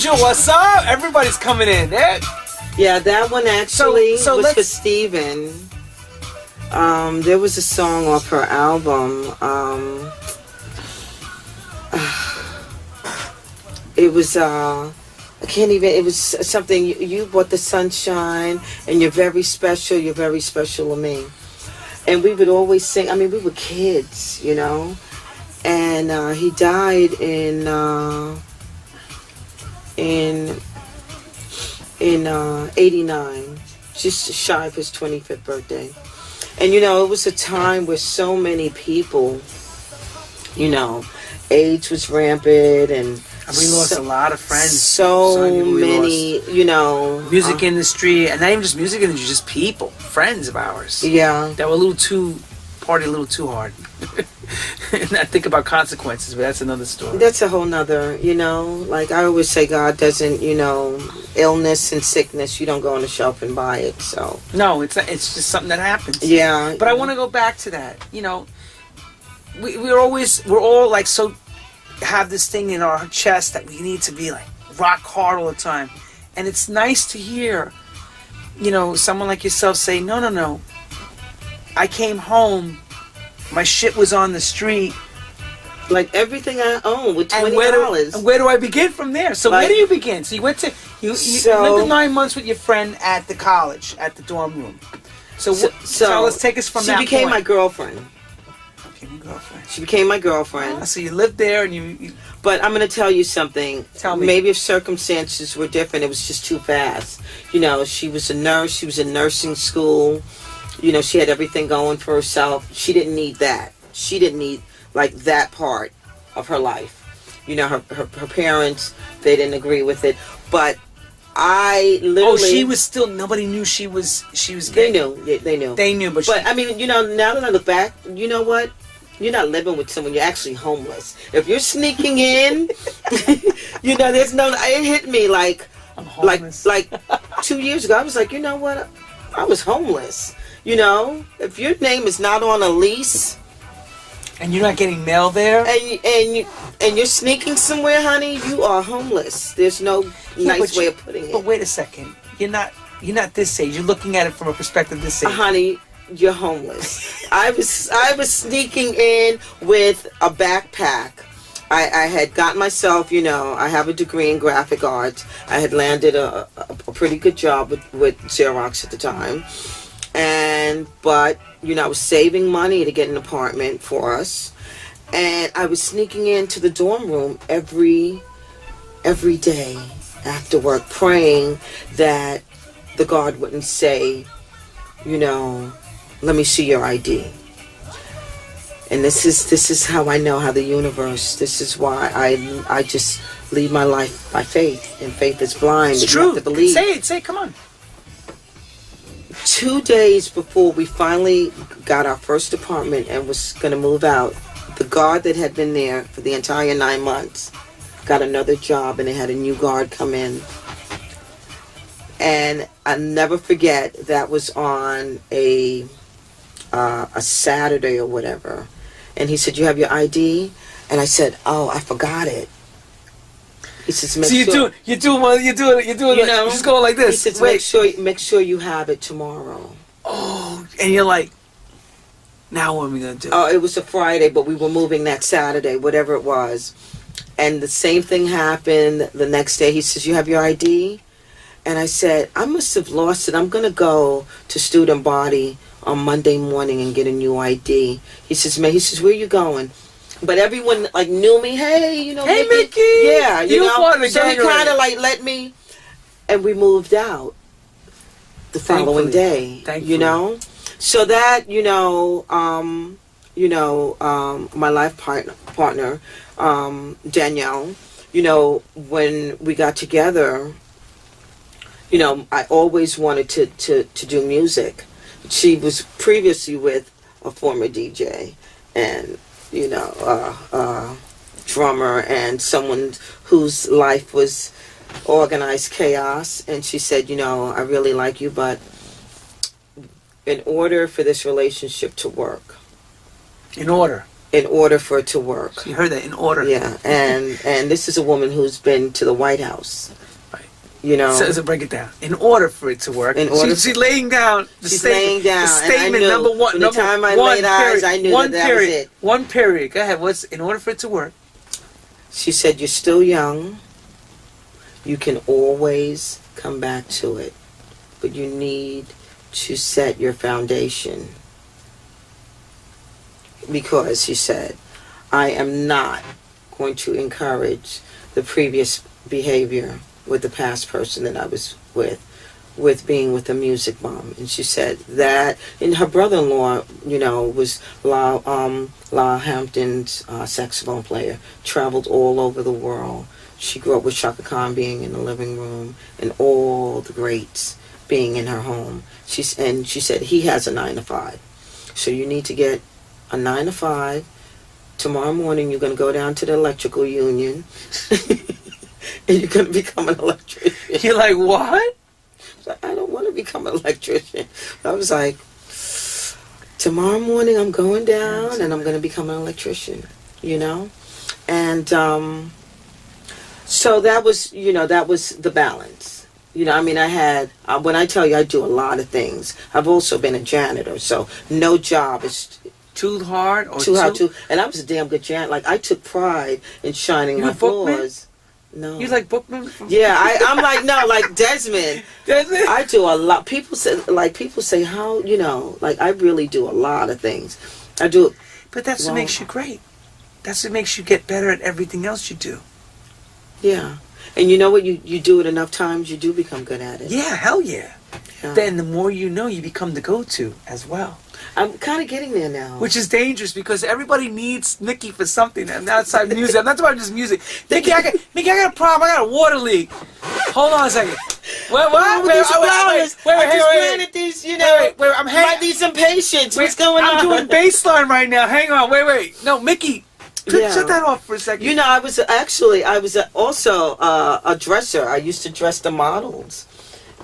Angel, what's up? Everybody's coming in. Yeah, that one actually so was for Steven. There was a song off her album. It was I can't even. It was something. You brought the sunshine, and you're very special. You're very special to me. And we would always sing. I mean, we were kids, you know. And he died in 89, just shy of his 25th birthday. And you know, it was a time where so many people, you know, AIDS was rampant, and we lost a lot of friends. So many, you know, music industry, and not even just music industry, just people, friends of ours. Yeah, that were a little too hard. And I think about consequences, but that's another story. That's a whole nother, you know, like I always say, God doesn't, you know, illness and sickness, you don't go on the shelf and buy it, so. No, it's just something that happens. Yeah. But I want to go back to that, you know, we're all like so, have this thing in our chest that we need to be like rock hard all the time. And it's nice to hear, you know, someone like yourself say, no, I came home, my shit was on the street. Like everything I own with $20. And where do I begin from there? So like, where do you begin? So you went to, you lived 9 months with your friend at the college, at the dorm room. So let's take us from that point. She became my girlfriend. Girlfriend. She became my girlfriend. So you lived there, and you. But I'm going to tell you something. Tell me. Maybe if circumstances were different, it was just too fast. You know, she was a nurse. She was in nursing school. You know, she had everything going for herself. She didn't need that. She didn't need like that part of her life. You know, her parents, they didn't agree with it. But I literally. Oh, she was still. Nobody knew she was gay. They knew. They knew. They knew, but I mean, you know, now that I look back, you know what? You're not living with someone. You're actually homeless. If you're sneaking in, you know, there's no. It hit me like, I'm homeless. like 2 years ago. I was like, you know what? I was homeless. You know, if your name is not on a lease, and you're not getting mail there, and you're sneaking somewhere, honey, you are homeless. There's no nice way of putting it. But wait a second. You're not this age. You're looking at it from a perspective this age, honey. You're homeless. I was sneaking in with a backpack. I had got myself, you know, I have a degree in graphic arts. I had landed a pretty good job with Xerox at the time. But, you know, I was saving money to get an apartment for us. And I was sneaking into the dorm room every day after work, praying that the guard wouldn't say, you know, let me see your ID. And this is how I know how the universe, this is why I just lead my life by faith. And faith is blind. It's true. You have to believe. Say it, come on. 2 days before we finally got our first apartment and was going to move out, the guard that had been there for the entire 9 months got another job, and they had a new guard come in. And I'll never forget, that was on a Saturday or whatever. And he said, you have your ID? And I said, oh, I forgot it. He says, so you're doing you know, just going like this. He says, make sure you have it tomorrow. Oh, and you're like, now what are we going to do? Oh, it was a Friday, but we were moving that Saturday, whatever it was. And the same thing happened the next day. He says, you have your ID? And I said, I must have lost it. I'm going to go to Student Body on Monday morning and get a new ID. He says, where are you going? But everyone like knew me. Hey, you know, hey, Mikki. Yeah, you know. So he kind of like like let me, and we moved out the following day. Thankfully. You know, so that my life partner, Danielle. You know, when we got together, you know, I always wanted to do music. She was previously with a former DJ and, you know, drummer and someone whose life was organized chaos. And she said, you know, I really like you, but in order for this relationship to work. In order in order for it to work. You heard that, in order. Yeah, and this is a woman who's been to the White House. You know, so break it down. In order for it to work, she's laying down the she's statement. Laying down. The statement and I knew, number one. From the time I laid eyes, I knew that was it. One period. Go ahead. What's in order for it to work? She said, "You're still young. You can always come back to it, but you need to set your foundation." Because she said, "I am not going to encourage the previous behavior with the past person that I was with being with a music bomb." And she said that, and her brother-in-law, you know, was La Hampton's saxophone player, traveled all over the world. She grew up with Chaka Khan being in the living room and all the greats being in her home. She said he has a 9 to 5, so you need to get a 9 to 5. Tomorrow morning you're going to go down to the electrical union. And you're going to become an electrician. You're like, what? I don't want to become an electrician. I was like, tomorrow morning I'm going down and I'm going to become an electrician, you know? And so that was, you know, that was the balance. You know, I mean, I had, when I tell you I do a lot of things, I've also been a janitor, so no job is too hard or too hard to. And I was a damn good janitor. Like, I took pride in shining my floors. No. You like Bookman? Yeah, I'm like, no, like Desmond. Desmond? I do a lot. People say, how, you know, like, I really do a lot of things. I do. But that's what makes you great. That's what makes you get better at everything else you do. Yeah. And you know what? You do it enough times, you do become good at it. Yeah, hell yeah. Then the more you know, you become the go-to as well. I'm kind of getting there now. Which is dangerous because everybody needs Mikki for something. And outside music, I'm not talking about just music. Mikki, I got a problem. I got a water leak. Hold on a second. What? Wait, I just planted these, you know. Wait, I might need some patience. What's going on? I'm doing bass line right now. Hang on. Wait. No, Mikki. Shut that off for a second. You know, I was also a dresser. I used to dress the models.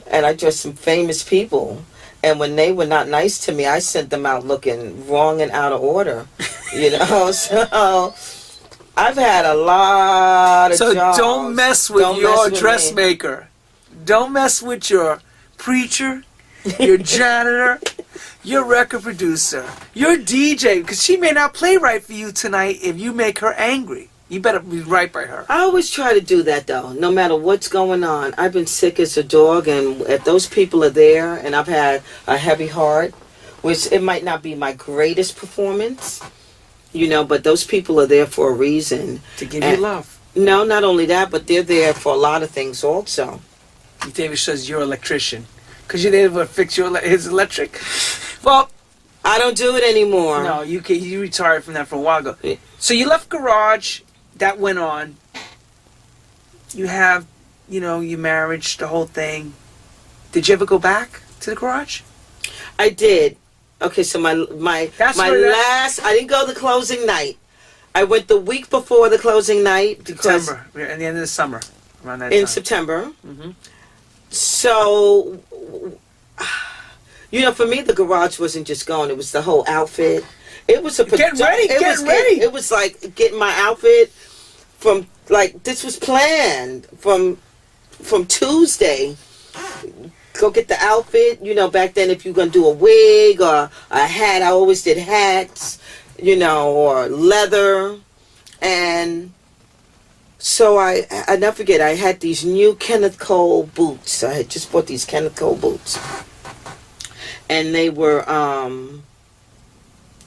And I dressed some famous people. And when they were not nice to me, I sent them out looking wrong and out of order. You know, so I've had a lot of jobs. So don't mess with your dressmaker. Don't mess with your preacher, your janitor, your record producer, your DJ, because she may not play right for you tonight if you make her angry. You better be right by her. I always try to do that, though, no matter what's going on. I've been sick as a dog, and if those people are there, and I've had a heavy heart, which it might not be my greatest performance, you know, but those people are there for a reason. To give you love. No, not only that, but they're there for a lot of things also. David says you're an electrician. Because you're there to fix his electric. Well, I don't do it anymore. No, you retired from that for a while ago. Yeah. So you left Garage. That went on. You have, you know, your marriage, the whole thing. Did you ever go back to the Garage? I did. Okay, so my last, I didn't go the closing night. I went the week before the closing night. September, at the end of the summer. Around that in time. September. Mm-hmm. So, you know, for me, the Garage wasn't just going. It was the whole outfit. It was getting ready. It was like getting my outfit from, like, this was planned from Tuesday. Go get the outfit. You know, back then, if you're going to do a wig or a hat, I always did hats, you know, or leather. And so I never forget, I had these new Kenneth Cole boots. I had just bought these Kenneth Cole boots. And they were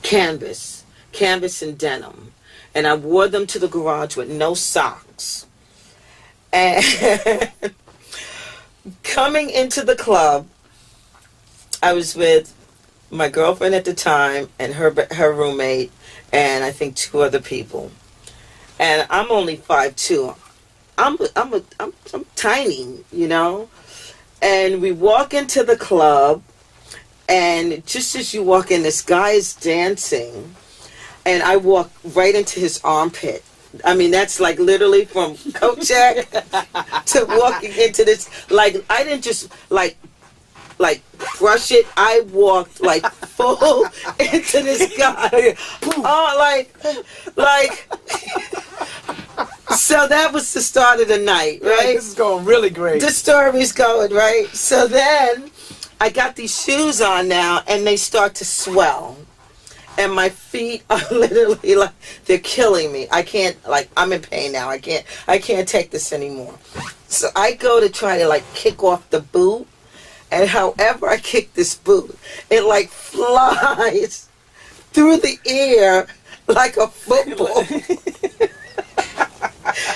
canvas and denim. And I wore them to the Garage with no socks. And coming into the club, I was with my girlfriend at the time and her roommate and I think 2 other people. And I'm only 5'2". I'm tiny, you know. And we walk into the club, and just as you walk in, this guy is dancing, and I walk right into his armpit. I mean, that's like literally from coat check to walking into this. Like, I didn't just like like brush it. I walked like full into this guy. Oh, like. So that was the start of the night, right? This is going really great. The story's going, right? So then I got these shoes on now, and they start to swell. And my feet are literally like, they're killing me. I can't, like, I'm in pain now. I can't take this anymore. So I go to try to, like, kick off the boot. And however I kick this boot, it, like, flies through the air like a football.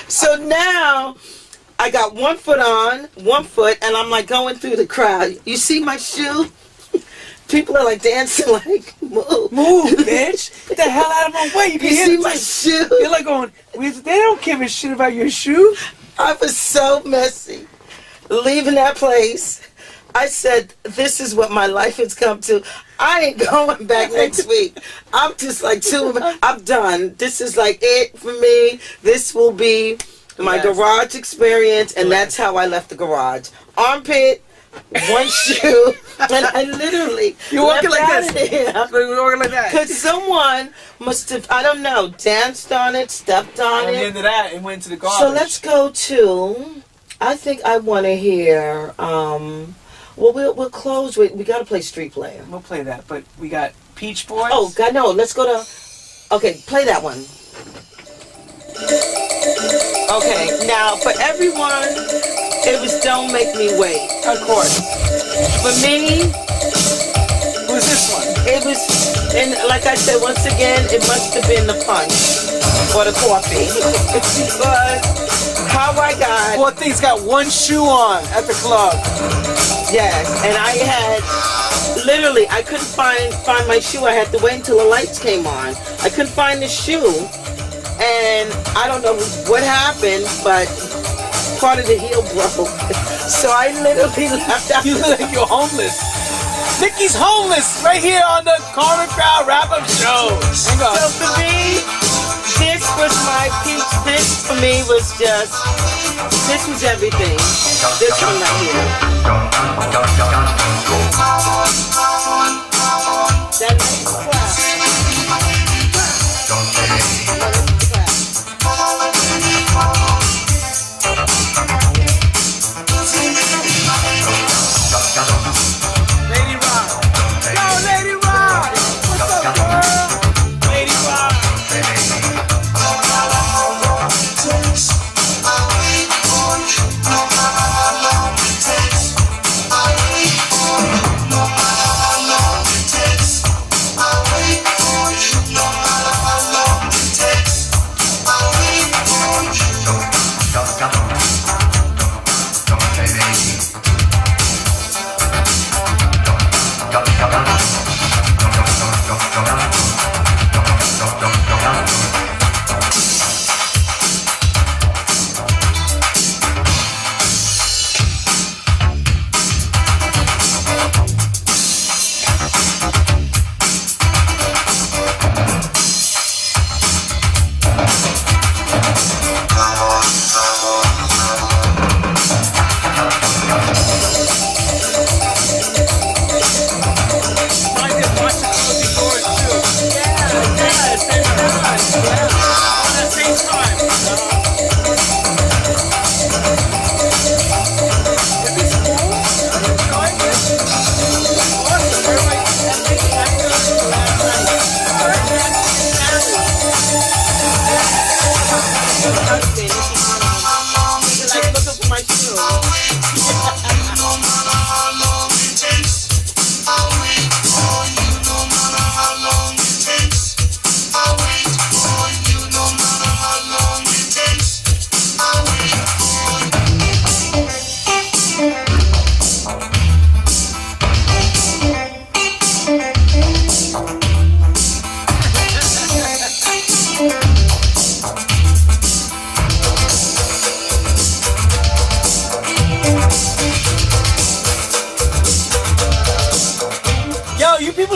So now I got one foot on, one foot, and I'm, like, going through the crowd. You see my shoe? People are like dancing, like, move. Move, bitch. Get the hell out of my way. You can see my shoe? You're like going, they don't give a shit about your shoe. I was so messy. Leaving that place, I said, this is what my life has come to. I ain't going back next week. I'm just like, I'm done. This is like it for me. This will be my garage experience, and that's how I left the garage. Armpit, one shoe, and I literally you're walking like this. You're walking like that. Because someone must have, I don't know, danced on it, stepped on it. At the end of that, it went to the garbage. So let's go to, I think I want to hear, well, we'll close with, we got to play Street Player. We'll play that, but we got Peach Boys. Oh, God, no, let's go to, okay, play that one. Okay, now for everyone, it was Don't Make Me Wait. Of course. For me, who's this one? It was, and like I said, once again, it must have been the punch or the coffee. Because how I got... Poor thing's got one shoe on at the club. Yes, and I had, literally, I couldn't find my shoe. I had to wait until the lights came on. I couldn't find the shoe. And I don't know what happened, but part of the heel broke. So I literally left out. You look like you're homeless. Mikki's homeless right here on the Karmic Power Wrap-Up Show. So for me, this was my peach. This for me was just, this was everything. This one right here. That nice clap. Lady Rock. Yo, Lady Rock. What's up, girl? Lady Rock.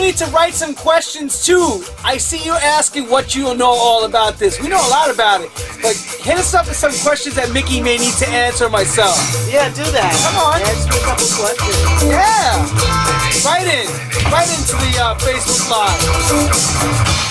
need to write some questions too. I see you asking what you know all about this. We know a lot about it, but hit us up with some questions that Mikki may need to answer myself. Yeah, do that. Come on. Ask me a couple questions. Yeah. Right into the Facebook Live.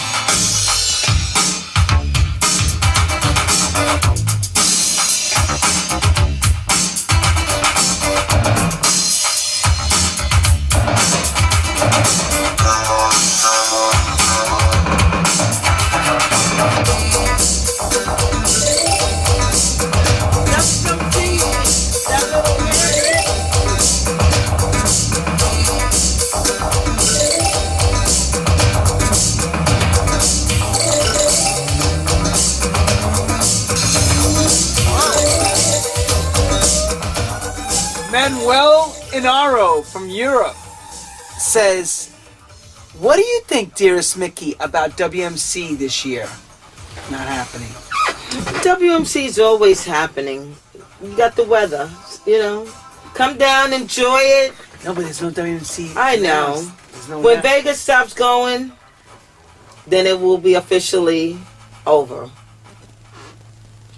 Manuel Inaro from Europe says, what do you think, dearest Mikki, about WMC this year? Not happening. WMC is always happening. You got the weather, you know. Come down, enjoy it. No, but there's no WMC. I know. No when Vegas stops going, then it will be officially over.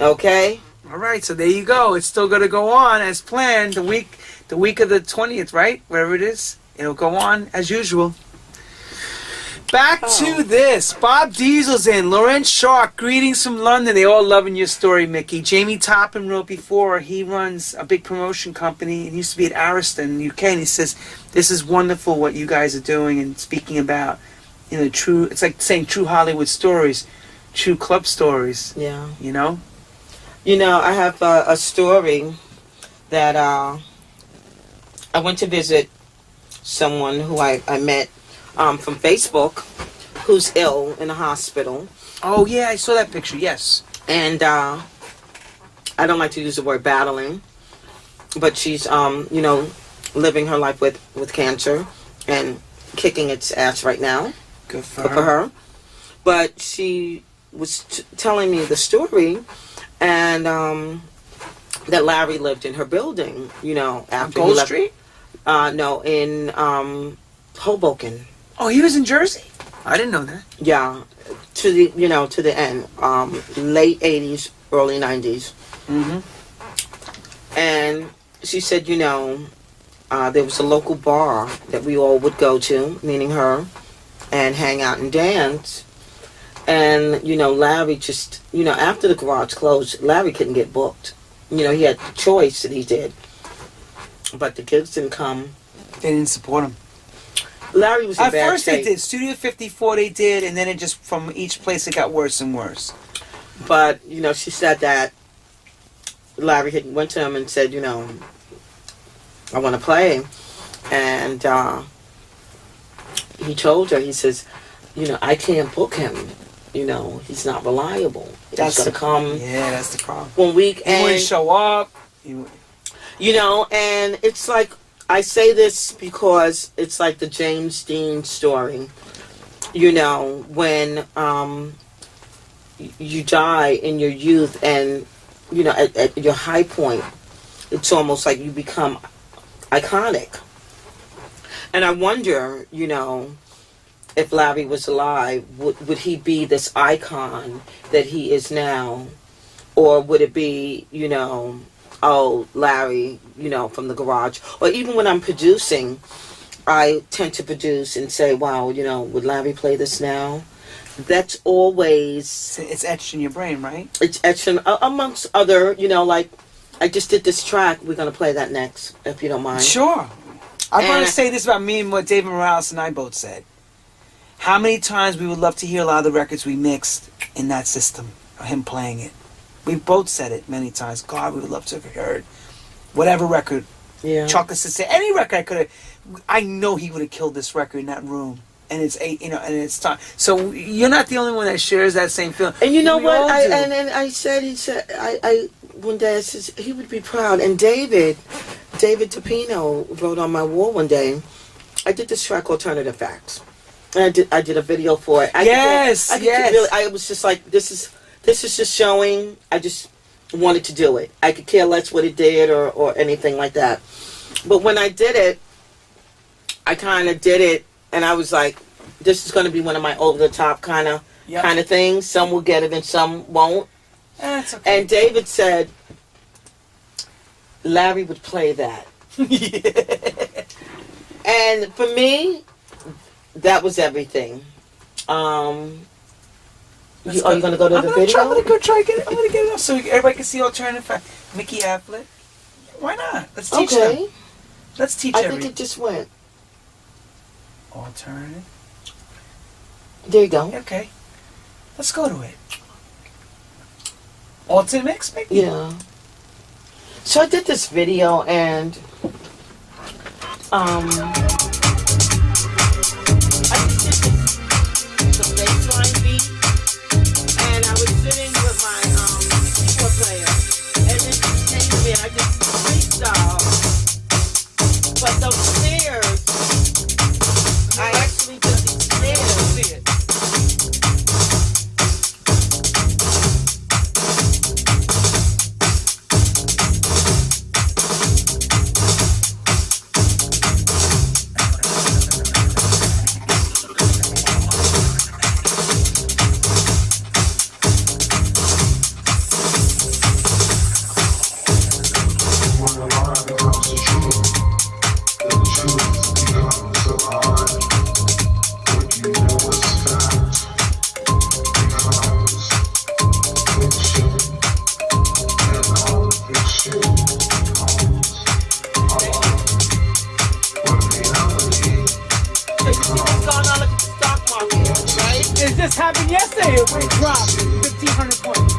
Okay? All right, so there you go. It's still going to go on as planned. The week of the 20th, right? Wherever it is, it'll go on as usual. Back to this. Bob Diesel's in. Lorenz Shark, greetings from London. They all loving your story, Mikki. Jamie Topham wrote before. He runs a big promotion company. He used to be at Ariston in the UK, and he says, this is wonderful what you guys are doing and speaking about, you know, true. It's like saying true Hollywood stories, true club stories. Yeah. You know? You know, I have a story that I went to visit someone who I met from Facebook who's ill in a hospital. Oh, yeah, I saw that picture, yes. And I don't like to use the word battling, but she's, you know, living her life with cancer and kicking its ass right now. Good for her. But she was telling me the story, and that Larry lived in her building, you know, after Gold Street? No, in Hoboken. Oh, he was in Jersey? I didn't know that. Yeah, to the end, late 80s, early 90s. Mm-hmm. And she said, you know, there was a local bar that we all would go to, meaning her, and hang out and dance. And, you know, Larry just, you know, after the garage closed, Larry couldn't get booked. You know, he had the choice that he did. But the kids didn't come. They didn't support him. Larry was in bad shape. At first they did. Studio 54 they did, and then it just, from each place, it got worse and worse. But, you know, she said that Larry went to him and said, you know, I want to play. And he told her, he says, you know, I can't book him. You know, he's not reliable. He's going to come. Yeah, that's the problem. 1 week. He wouldn't show up. You know, and it's like, I say this because it's like the James Dean story. You know, when you die in your youth and, you know, at your high point, it's almost like you become iconic. And I wonder, you know, if Larry was alive, would he be this icon that he is now? Or would it be, you know, oh, Larry, you know, from the garage? Or even when I'm producing, I tend to produce and say, wow, you know, would Larry play this now? That's always... It's etched in your brain, right? It's etched in, amongst other, you know, like, I just did this track, we're going to play that next, if you don't mind. Sure. I'm going to say this about me and what David Morales and I both said. How many times we would love to hear a lot of the records we mixed in that system, or him playing it. We've both said it many times. God, we would love to have heard whatever record. Yeah. Chocolate Sister, any record I could have. I know he would have killed this record in that room. And it's and it's time. So you're not the only one that shares that same feeling. And you know what? I said one day I said he would be proud. And David Tapino wrote on my wall one day. I did this track, Alternative Facts. And I did a video for it. I was just like, this is just showing. I just wanted to do it. I could care less what it did or anything like that. But when I did it, I kind of did it, and I was like, this is going to be one of my over the top kind of things. Some will get it and some won't. That's okay. And David said Larry would play that. Yeah. And for me, that was everything. Are you going to go to the video? I'm going to get it up so everybody can see alternative fact. Mikki Afflick. Why not? Let's teach them. Let's teach I think it just went. Alternative. There you go. Okay. Let's go to it. Alternate mix, maybe? Yeah. So I did this video and I just did the bassline beat and I was sitting with my keyboard player and then she came to me and I just freestyle. But those snares, I actually did the snares. This happened yesterday. It dropped 1,500 points.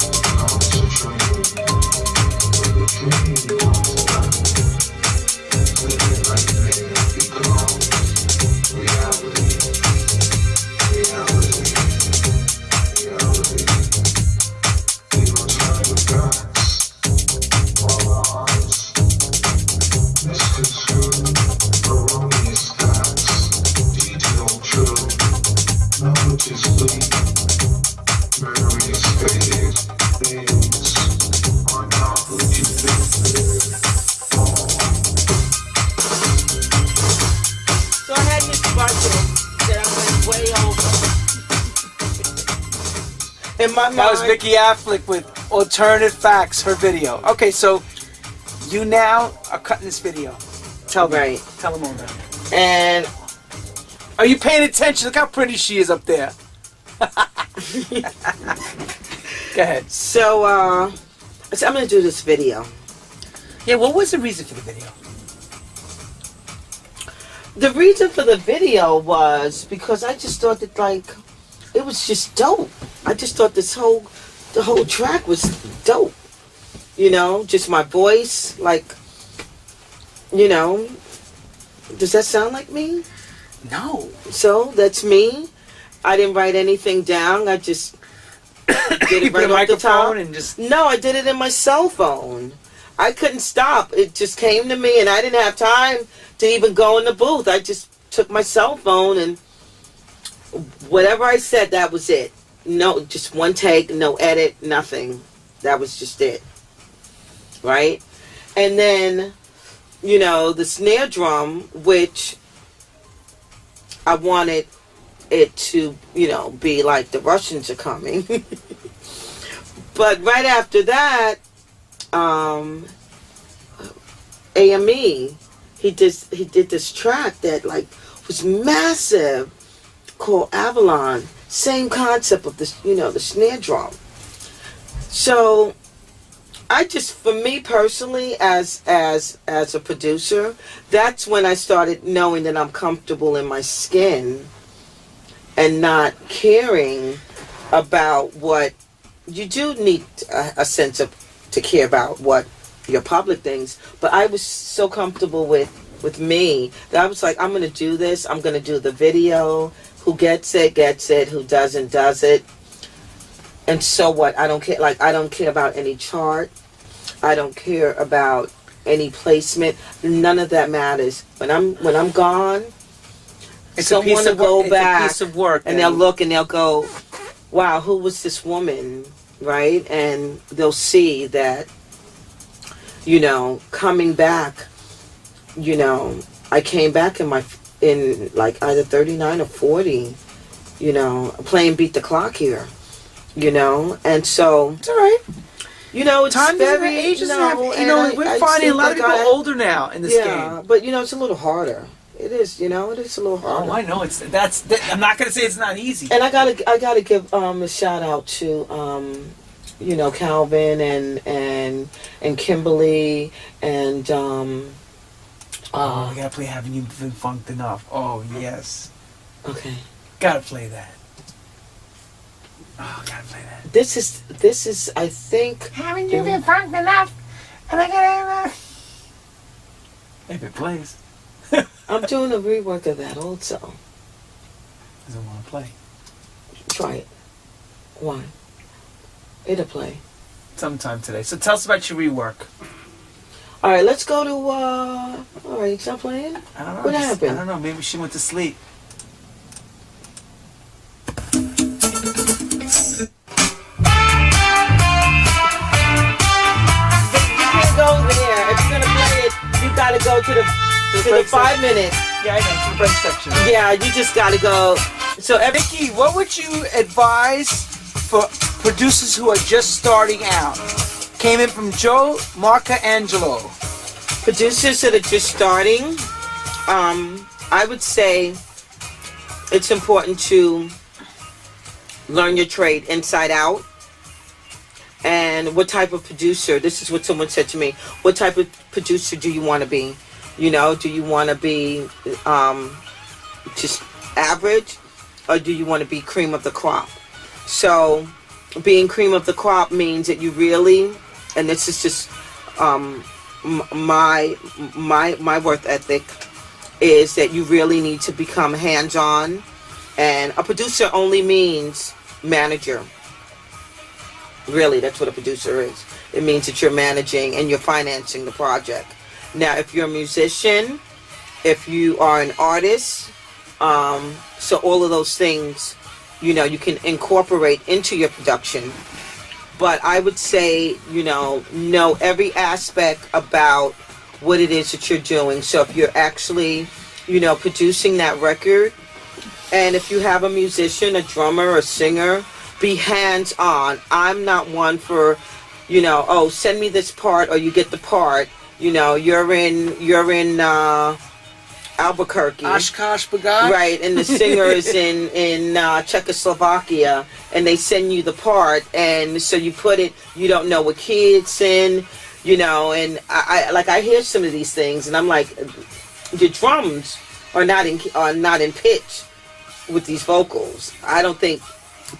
That was Mikki Afflick with Alternative Facts, her video. Okay, so you now are cutting this video. Tell them all about it. And are you paying attention? Look how pretty she is up there. Go ahead. So, I'm going to do this video. Yeah, what was the reason for the video? The reason for the video was because I just thought that, like, it was just dope. I just thought the whole track was dope. You know, just my voice, like, you know, does that sound like me? No. So, that's me. I didn't write anything down. I just did it right off the top. And just... No, I did it in my cell phone. I couldn't stop. It just came to me, and I didn't have time to even go in the booth. I just took my cell phone, and whatever I said, that was it. No, just one take, no edit, nothing. That was just it. Right? And then, you know, the snare drum, which I wanted it to, you know, be like the Russians are coming. But right after that, AME, he did this track that, like, was massive, called Avalon. Same concept of this, you know, the snare drum. So I just, for me personally, as a producer, that's when I started knowing that I'm comfortable in my skin and not caring about what you do need a sense of to care about what your public thinks. But I was so comfortable with me that I was like, I'm going to do this. I'm going to do the video. Who gets it, gets it. Who doesn't, does it. And so what? I don't care. Like, I don't care about any chart. I don't care about any placement. None of that matters. When I'm gone, someone will go back, it's a piece of work, and they'll look and they'll go, wow, who was this woman, right? And they'll see that, you know, coming back, you know, I came back in like either 39 or 40, you know, playing beat the clock here, you know, and so it's all right. You know, it's time very ages. no, You know, we're finding a lot of people older now in this game. Yeah, but you know, it's a little harder. It is, you know, it is a little harder. Oh, I know. I'm not gonna say it's not easy. And I gotta give a shout out to you know, Calvin and Kimberly and oh, I gotta play Haven't You Been Funked Enough? Oh yes. Okay. Gotta play that. Oh, gotta play that. This is I think. Haven't you been funked enough? And I gotta. If it plays. I'm doing a rework of that also. Doesn't want to play. Try it. Why? It'll play. Sometime today. So tell us about your rework. All right, let's go to. All right, it's not playing. I don't know. What happened? I don't know. Maybe she went to sleep. Gotta go to the 5 minutes. Yeah, I know, to the break section. Yeah, you just gotta go. So, Mikki, what would you advise for producers who are just starting out? Came in from Joe Marcangelo. Producers that are just starting, I would say it's important to learn your trade inside out. And what type of producer, this is what someone said to me, what type of producer do you want to be? You know, do you want to be just average, or do you want to be cream of the crop? So being cream of the crop means that you really, and this is just my work ethic, is that you really need to become hands-on. And a producer only means manager. Really, that's what a producer is. It means that you're managing and you're financing the project. Now, if you're a musician, if you are an artist, so all of those things, you know, you can incorporate into your production. But I would say, you know every aspect about what it is that you're doing. So if you're actually, you know, producing that record, and if you have a musician, a drummer, a singer, be hands-on. I'm not one for, you know, oh, send me this part or you get the part. You know, you're in Albuquerque. Oshkosh Bagaj. Right, and the singer is in Czechoslovakia, and they send you the part, and so you put it, you don't know what key it's in, you know, and I hear some of these things, and I'm like, your drums are not in pitch with these vocals. I don't think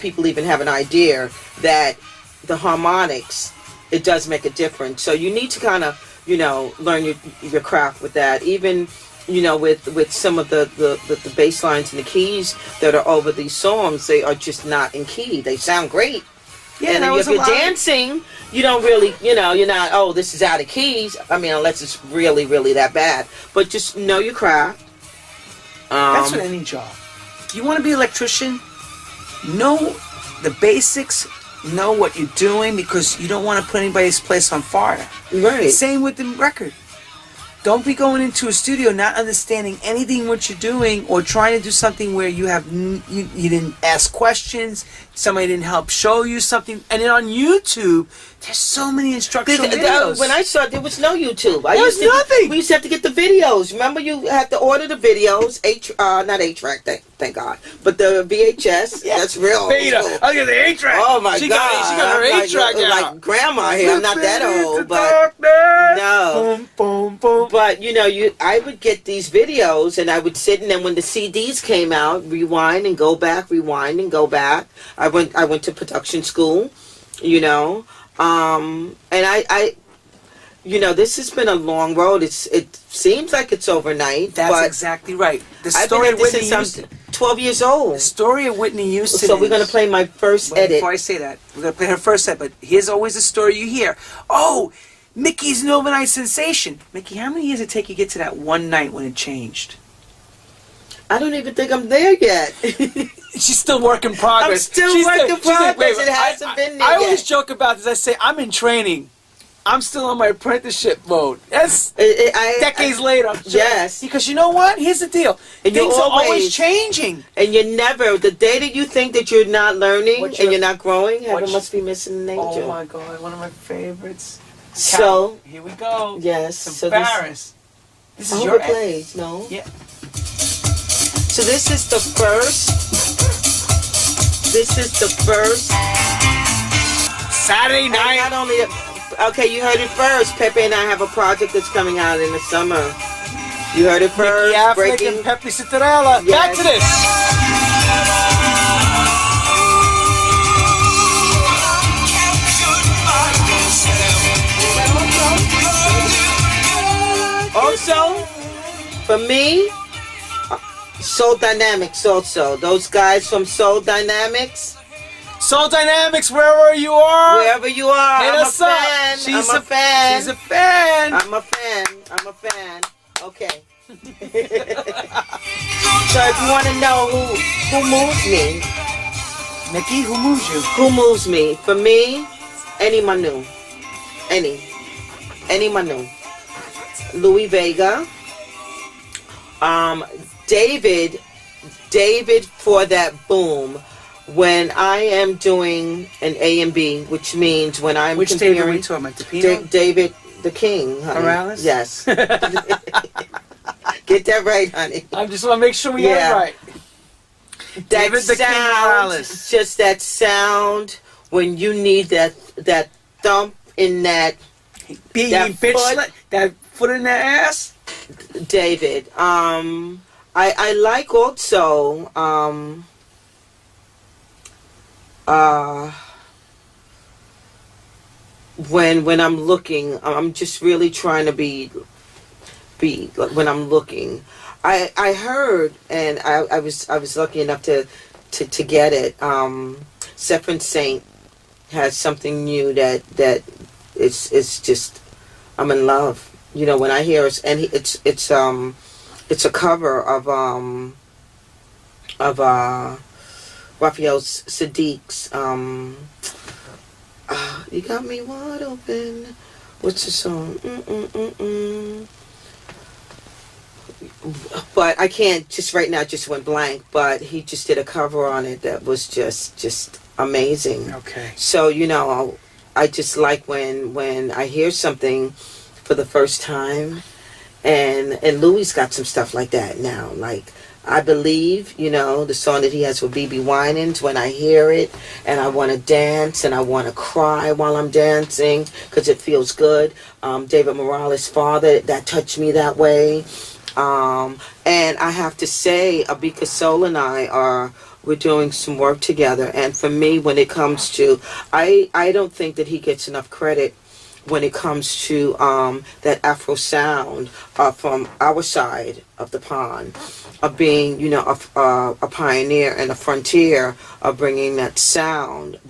people even have an idea that the harmonics, it does make a difference. So you need to kind of, you know, learn your craft with that. Even, you know, with some of the bass lines and the keys that are over these songs, they are just not in key. They sound great. Yeah, and if you're dancing, you don't really, you know, you're not, oh, this is out of keys. I mean, unless it's really, really that bad. But just know your craft. That's what any job. If you want to be an electrician, know the basics, know what you're doing, because you don't want to put anybody's place on fire. Right. Same with the record. Don't be going into a studio not understanding anything what you're doing, or trying to do something where you have you didn't ask questions, somebody didn't help show you something. And then on YouTube, there's so many instructional videos. When I started, there was no YouTube. There was nothing. We used to have to get the videos. Remember, you had to order the videos. Not 8-track, thank God, but the VHS. Yeah. That's real. Beta. I get the 8-track. Oh my God! She got her 8-track out. Like grandma here. I'm not that old, but no. Boom, boom, boom. But you know, I would get these videos, and I would sit, and then when the CDs came out, rewind and go back, rewind and go back. I went to production school, you know. And I you know, this has been a long road. It seems like it's overnight. That's exactly right. The story I've been at this since I'm 12 years old. The story of Whitney Houston. So we're going to play my first edit. Before I say that, we're going to play her first edit, but here's always the story you hear. Oh, Mikki's an overnight sensation. Mikki, how many years did it take you to get to that one night when it changed? I don't even think I'm there yet. She's still work in progress. I'm still work in progress. It hasn't been there I yet. always joke about this. I say, I'm in training. I'm still on my apprenticeship mode. That's decades later. Sure. Yes. Because you know what? Here's the deal. And things are always changing. And you're never, the day that you think that you're not learning and you're not growing, heaven must be missing an angel. Oh my God, one of my favorites. So, here we go. Yes. So Paris. This is your place. No? Yeah. So this is the first Saturday night. Not only, okay, you heard it first. Pepe and I have a project that's coming out in the summer. You heard it first. Mikki Afflick and Pepe Citarella. Yes. Back to this. Also, for me, Soul Dynamics also. Those guys from Soul Dynamics. Soul Dynamics, wherever you are. Wherever you are. Hit us up. She's a fan. I'm a fan. Okay. So if you want to know who moves me. Mikki, who moves you? Who moves me? For me, Any Manu. Any Manu. Louis Vega. David for that boom. When I am doing an A and B, which means when I'm Which comparing, David are we talking about? DePino? David the King, honey. Morales? Yes. Get that right, honey. I just want to make sure we get it right. David the King Morales. Just that sound when you need that thump in that that foot in that ass. David. I like also when I'm looking, I'm just really trying to be when I'm looking. I heard, and I was lucky enough to get it. Sephron Saint has something new that it's just, I'm in love. You know, when I hear it, and it's a cover of Raphael Sadiq's You Got Me Wide Open. What's the song? But I can't just right now, just went blank, but he just did a cover on it that was just amazing. Okay. So, you know, I just like when I hear something for the first time, and Louis got some stuff like that now. Like, I Believe, you know, the song that he has with BB Winans, when I hear it and I want to dance and I want to cry while I'm dancing because it feels good. David Morales' Father, that touched me that way. And I have to say, Abika Soul and we're doing some work together. And for me, when it comes to, I don't think that he gets enough credit when it comes to that Afro sound from our side of the pond, of being, you know, a pioneer and a frontier of bringing that sound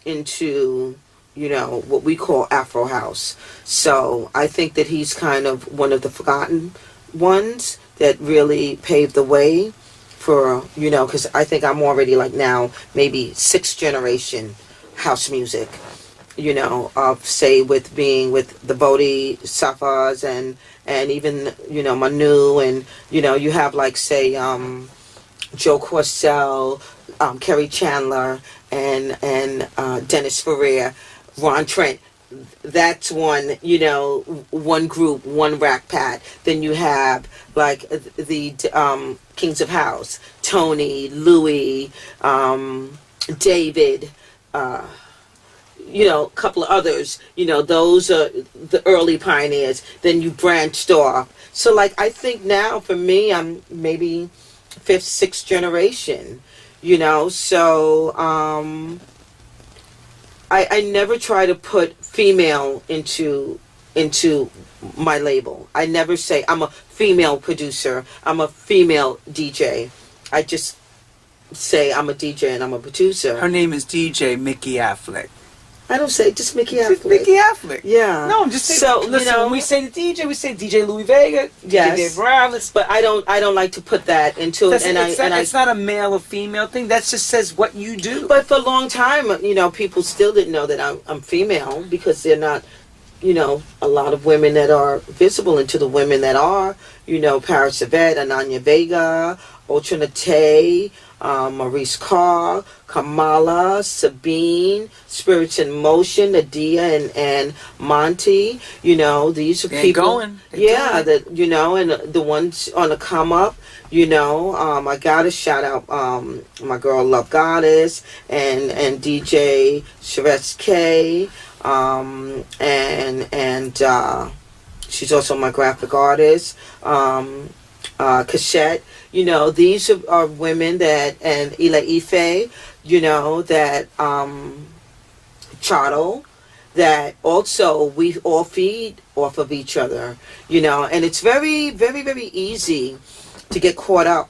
into, you know, what we call Afro House. So I think that he's kind of one of the forgotten ones that really paved the way for, you know, because I think I'm already like now maybe 6th generation house music, you know, of say with the Bodhisattvas and even, you know, Manu, and, you know, you have like say Joe Corcel, Kerry Chandler, and Dennis Ferrer, Ron Trent. That's one, you know, one group, one rack pad. Then you have like the Kings of House, Tony, Louis, David, you know, a couple of others, you know, those are the early pioneers. Then you branched off. So like, I think now for me, I'm maybe 5th, 6th generation, you know, so I never try to put female into my label. I never say I'm a female producer, I'm a female DJ. I just say I'm a DJ and I'm a producer. Her name is DJ Mikki Afflick. I don't say just Mikki Afflick. Just Mikki Afflick. Yeah. No, I'm just saying. So listen, when we say the DJ, we say DJ Louis Vega. Yes. DJ Brown. But I don't like to put that into it. It's not a male or female thing. That just says what you do. But for a long time, people still didn't know that I'm female because they're not. A lot of women that are visible into the women that are, Paris Yvette, Ananya Vega, Ochunate, Maurice Carr, Kamala, Sabine, Spirits in Motion, Nadia and Monty. These are people. And the ones on the come up. I gotta shout out my girl Love Goddess and DJ Sherez K. And she's also my graphic artist. Cachette. These are women that, and Ila Ife, that Chato, that also we all feed off of each other, and it's very, very, very easy to get caught up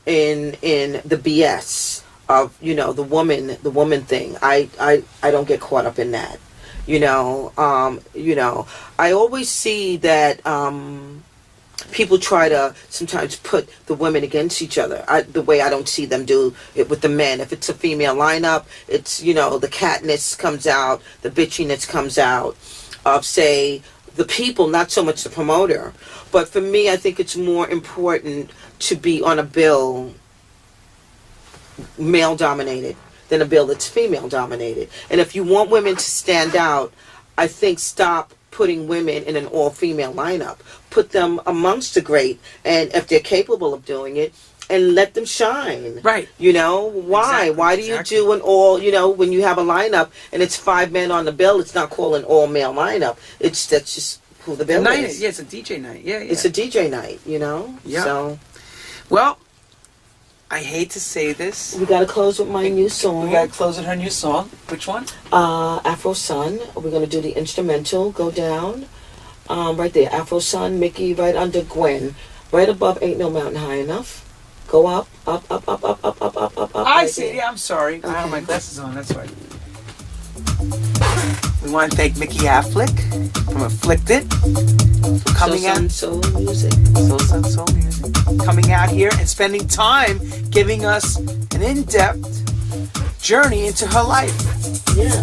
in the BS of, the woman thing. I don't get caught up in that. I always see that people try to sometimes put the women against each other. The way I don't see them do it with the men. If it's a female lineup, it's, the catness comes out, the bitchiness comes out of, say, the people, not so much the promoter. But for me, I think it's more important to be on a bill male-dominated than a bill that's female-dominated. And if you want women to stand out, I think stop putting women in an all-female lineup. Put them amongst the great, and if they're capable of doing it, and let them shine. Right. Why? Exactly, Why do you do an all, when you have a lineup and it's 5 men on the bill, it's not called an all-male lineup. That's just who the bill is. Yeah, it's a DJ night. Yeah. It's a DJ night, Yeah. So. Well, I hate to say this. We gotta close with my new song. We gotta close with her new song. Which one? Afro Sun. We're gonna do the instrumental. Go down. Right there. Afro Sun. Mikki right under Gwen. Right above Ain't No Mountain High Enough. Go up. Up. I see it. Yeah, I'm sorry. I have my glasses on. That's right. We want to thank Mikki Afflick from Afflicted for coming out. Soul Music. Soul Music. Coming out here and spending time giving us an in-depth journey into her life. Yeah.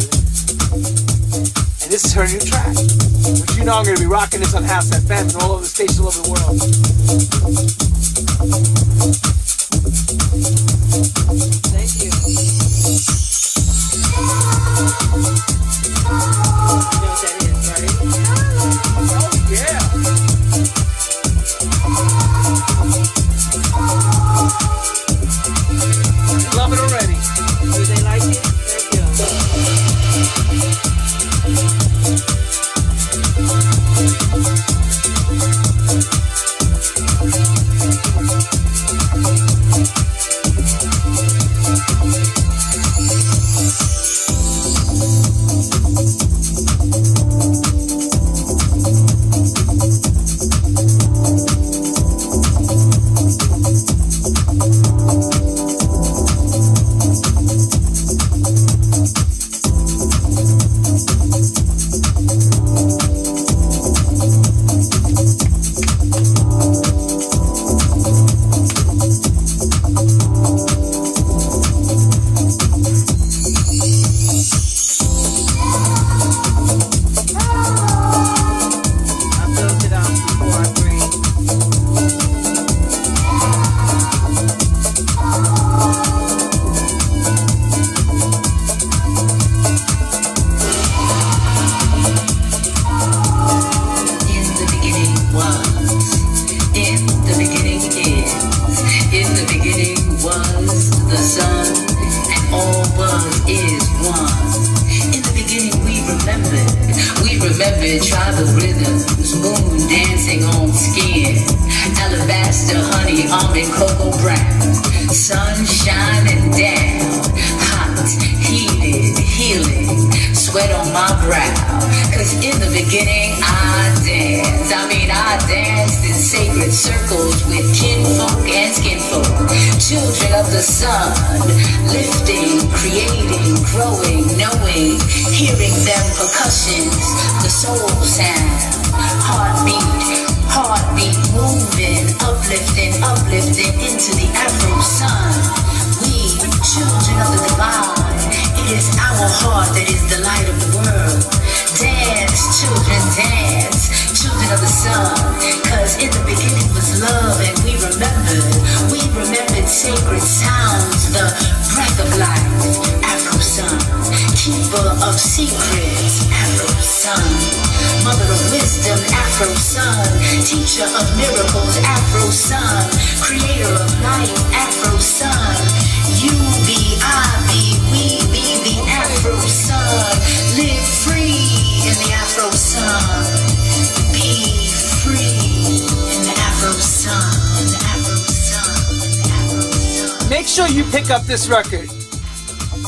And this is her new track. Which I'm going to be rocking this on House FM and all over the stations all over the world. Thank you. You know what that is, right? Oh, yeah. Love it already. Do they like it? Children of the sun, lifting, creating, growing, knowing, hearing them percussions, the soul sound. Heartbeat moving, uplifting into the Afro sun. We, children of the divine, it is our heart that is the light of the world. Dance, children of the sun, cause in the beginning was love and we remembered sacred sounds, the breath of life, Afro sun, keeper of secrets, Afro sun, mother of wisdom, Afro sun, teacher of miracles, Afro sun, creator of life, Afro sun, you be, I be, we be the Afro sun, live free in the Afro sun, be free in the Afro sun, in the Afro sun, in the Afro sun. Make sure you pick up this record.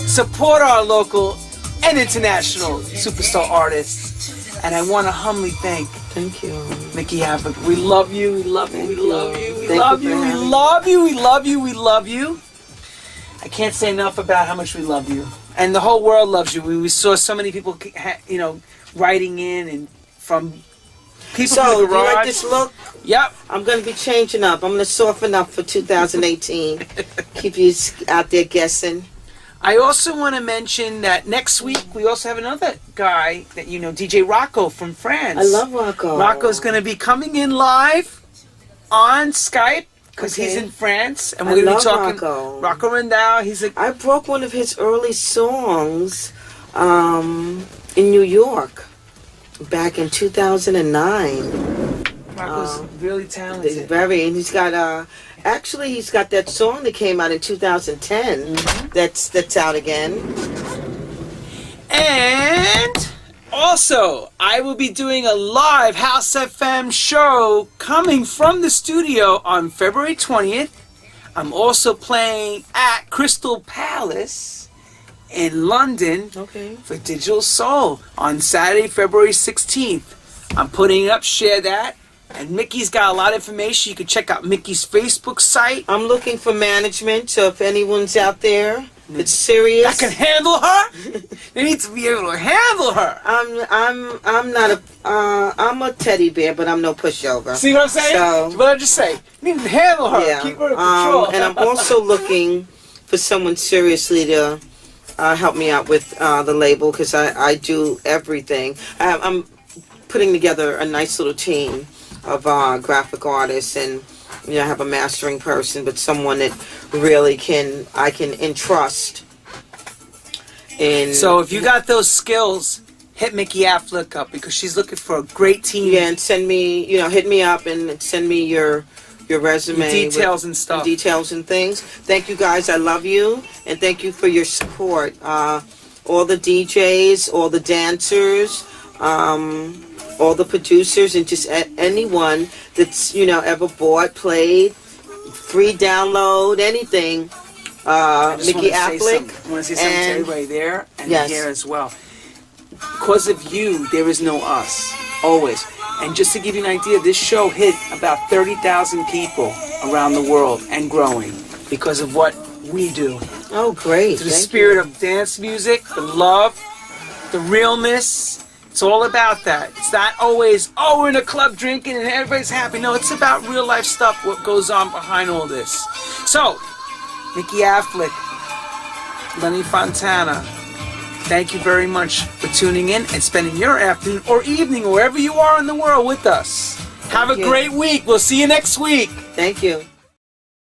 Support our local and international superstar artists. And I want to humbly thank Mikki Afflick. We love you, we love you, we love you, we love you, we love you, we love you, we love you. I can't say enough about how much we love you. And the whole world loves you. We saw so many people, you know, writing in and from people from the garage. Do you like this look? Yep. I'm going to be changing up. I'm going to soften up for 2018. Keep you out there guessing. I also want to mention that next week we also have another guy that you know, DJ Rocco from France. I love Rocco. Rocco's going to be coming in live on Skype because he's in France, and we're going to be talking. Rocco Rendao. I broke one of his early songs in New York back in 2009. Rocco's really talented. He's he's got actually he's got that song that came out in 2010 that's out again. And also, I will be doing a live House FM show coming from the studio on February 20th. I'm also playing at Crystal Palace in London for Digital Soul on Saturday, February 16th. I'm putting it up, share that. And Mikki's got a lot of information. You can check out Mikki's Facebook site. I'm looking for management, so if anyone's out there that's serious, that can handle her. They need to be able to handle her. I'm not a I'm a teddy bear, but I'm no pushover. See what I'm saying? So, what I just say? You need to handle her. Yeah. Keep her in control. And I'm also looking for someone seriously to help me out with the label because I do everything. I'm putting together a nice little team of graphic artists, and you know, I have a mastering person, but someone that really I can entrust. So if you got those skills, hit Mikki Afflick up because she's looking for a great team. Yeah, and send me, hit me up and send me your resume, your details and stuff, details and things. Thank you guys, I love you, and thank you for your support. All the DJs, all the dancers. All the producers, and just anyone that's ever bought, played, free download, anything. Mikki Afflick. I want to say something to everybody there and here as well. Because of you, there is no us. Always. And just to give you an idea, this show hit about 30,000 people around the world and growing because of what we do. Oh, great. To the spirit of dance music, the love, the realness. It's all about that. It's not always, we're in a club drinking and everybody's happy. No, it's about real life stuff, what goes on behind all this. So, Mikki Afflick, Lenny Fontana, thank you very much for tuning in and spending your afternoon or evening, wherever you are in the world with us. Have a great week. We'll see you next week. Thank you.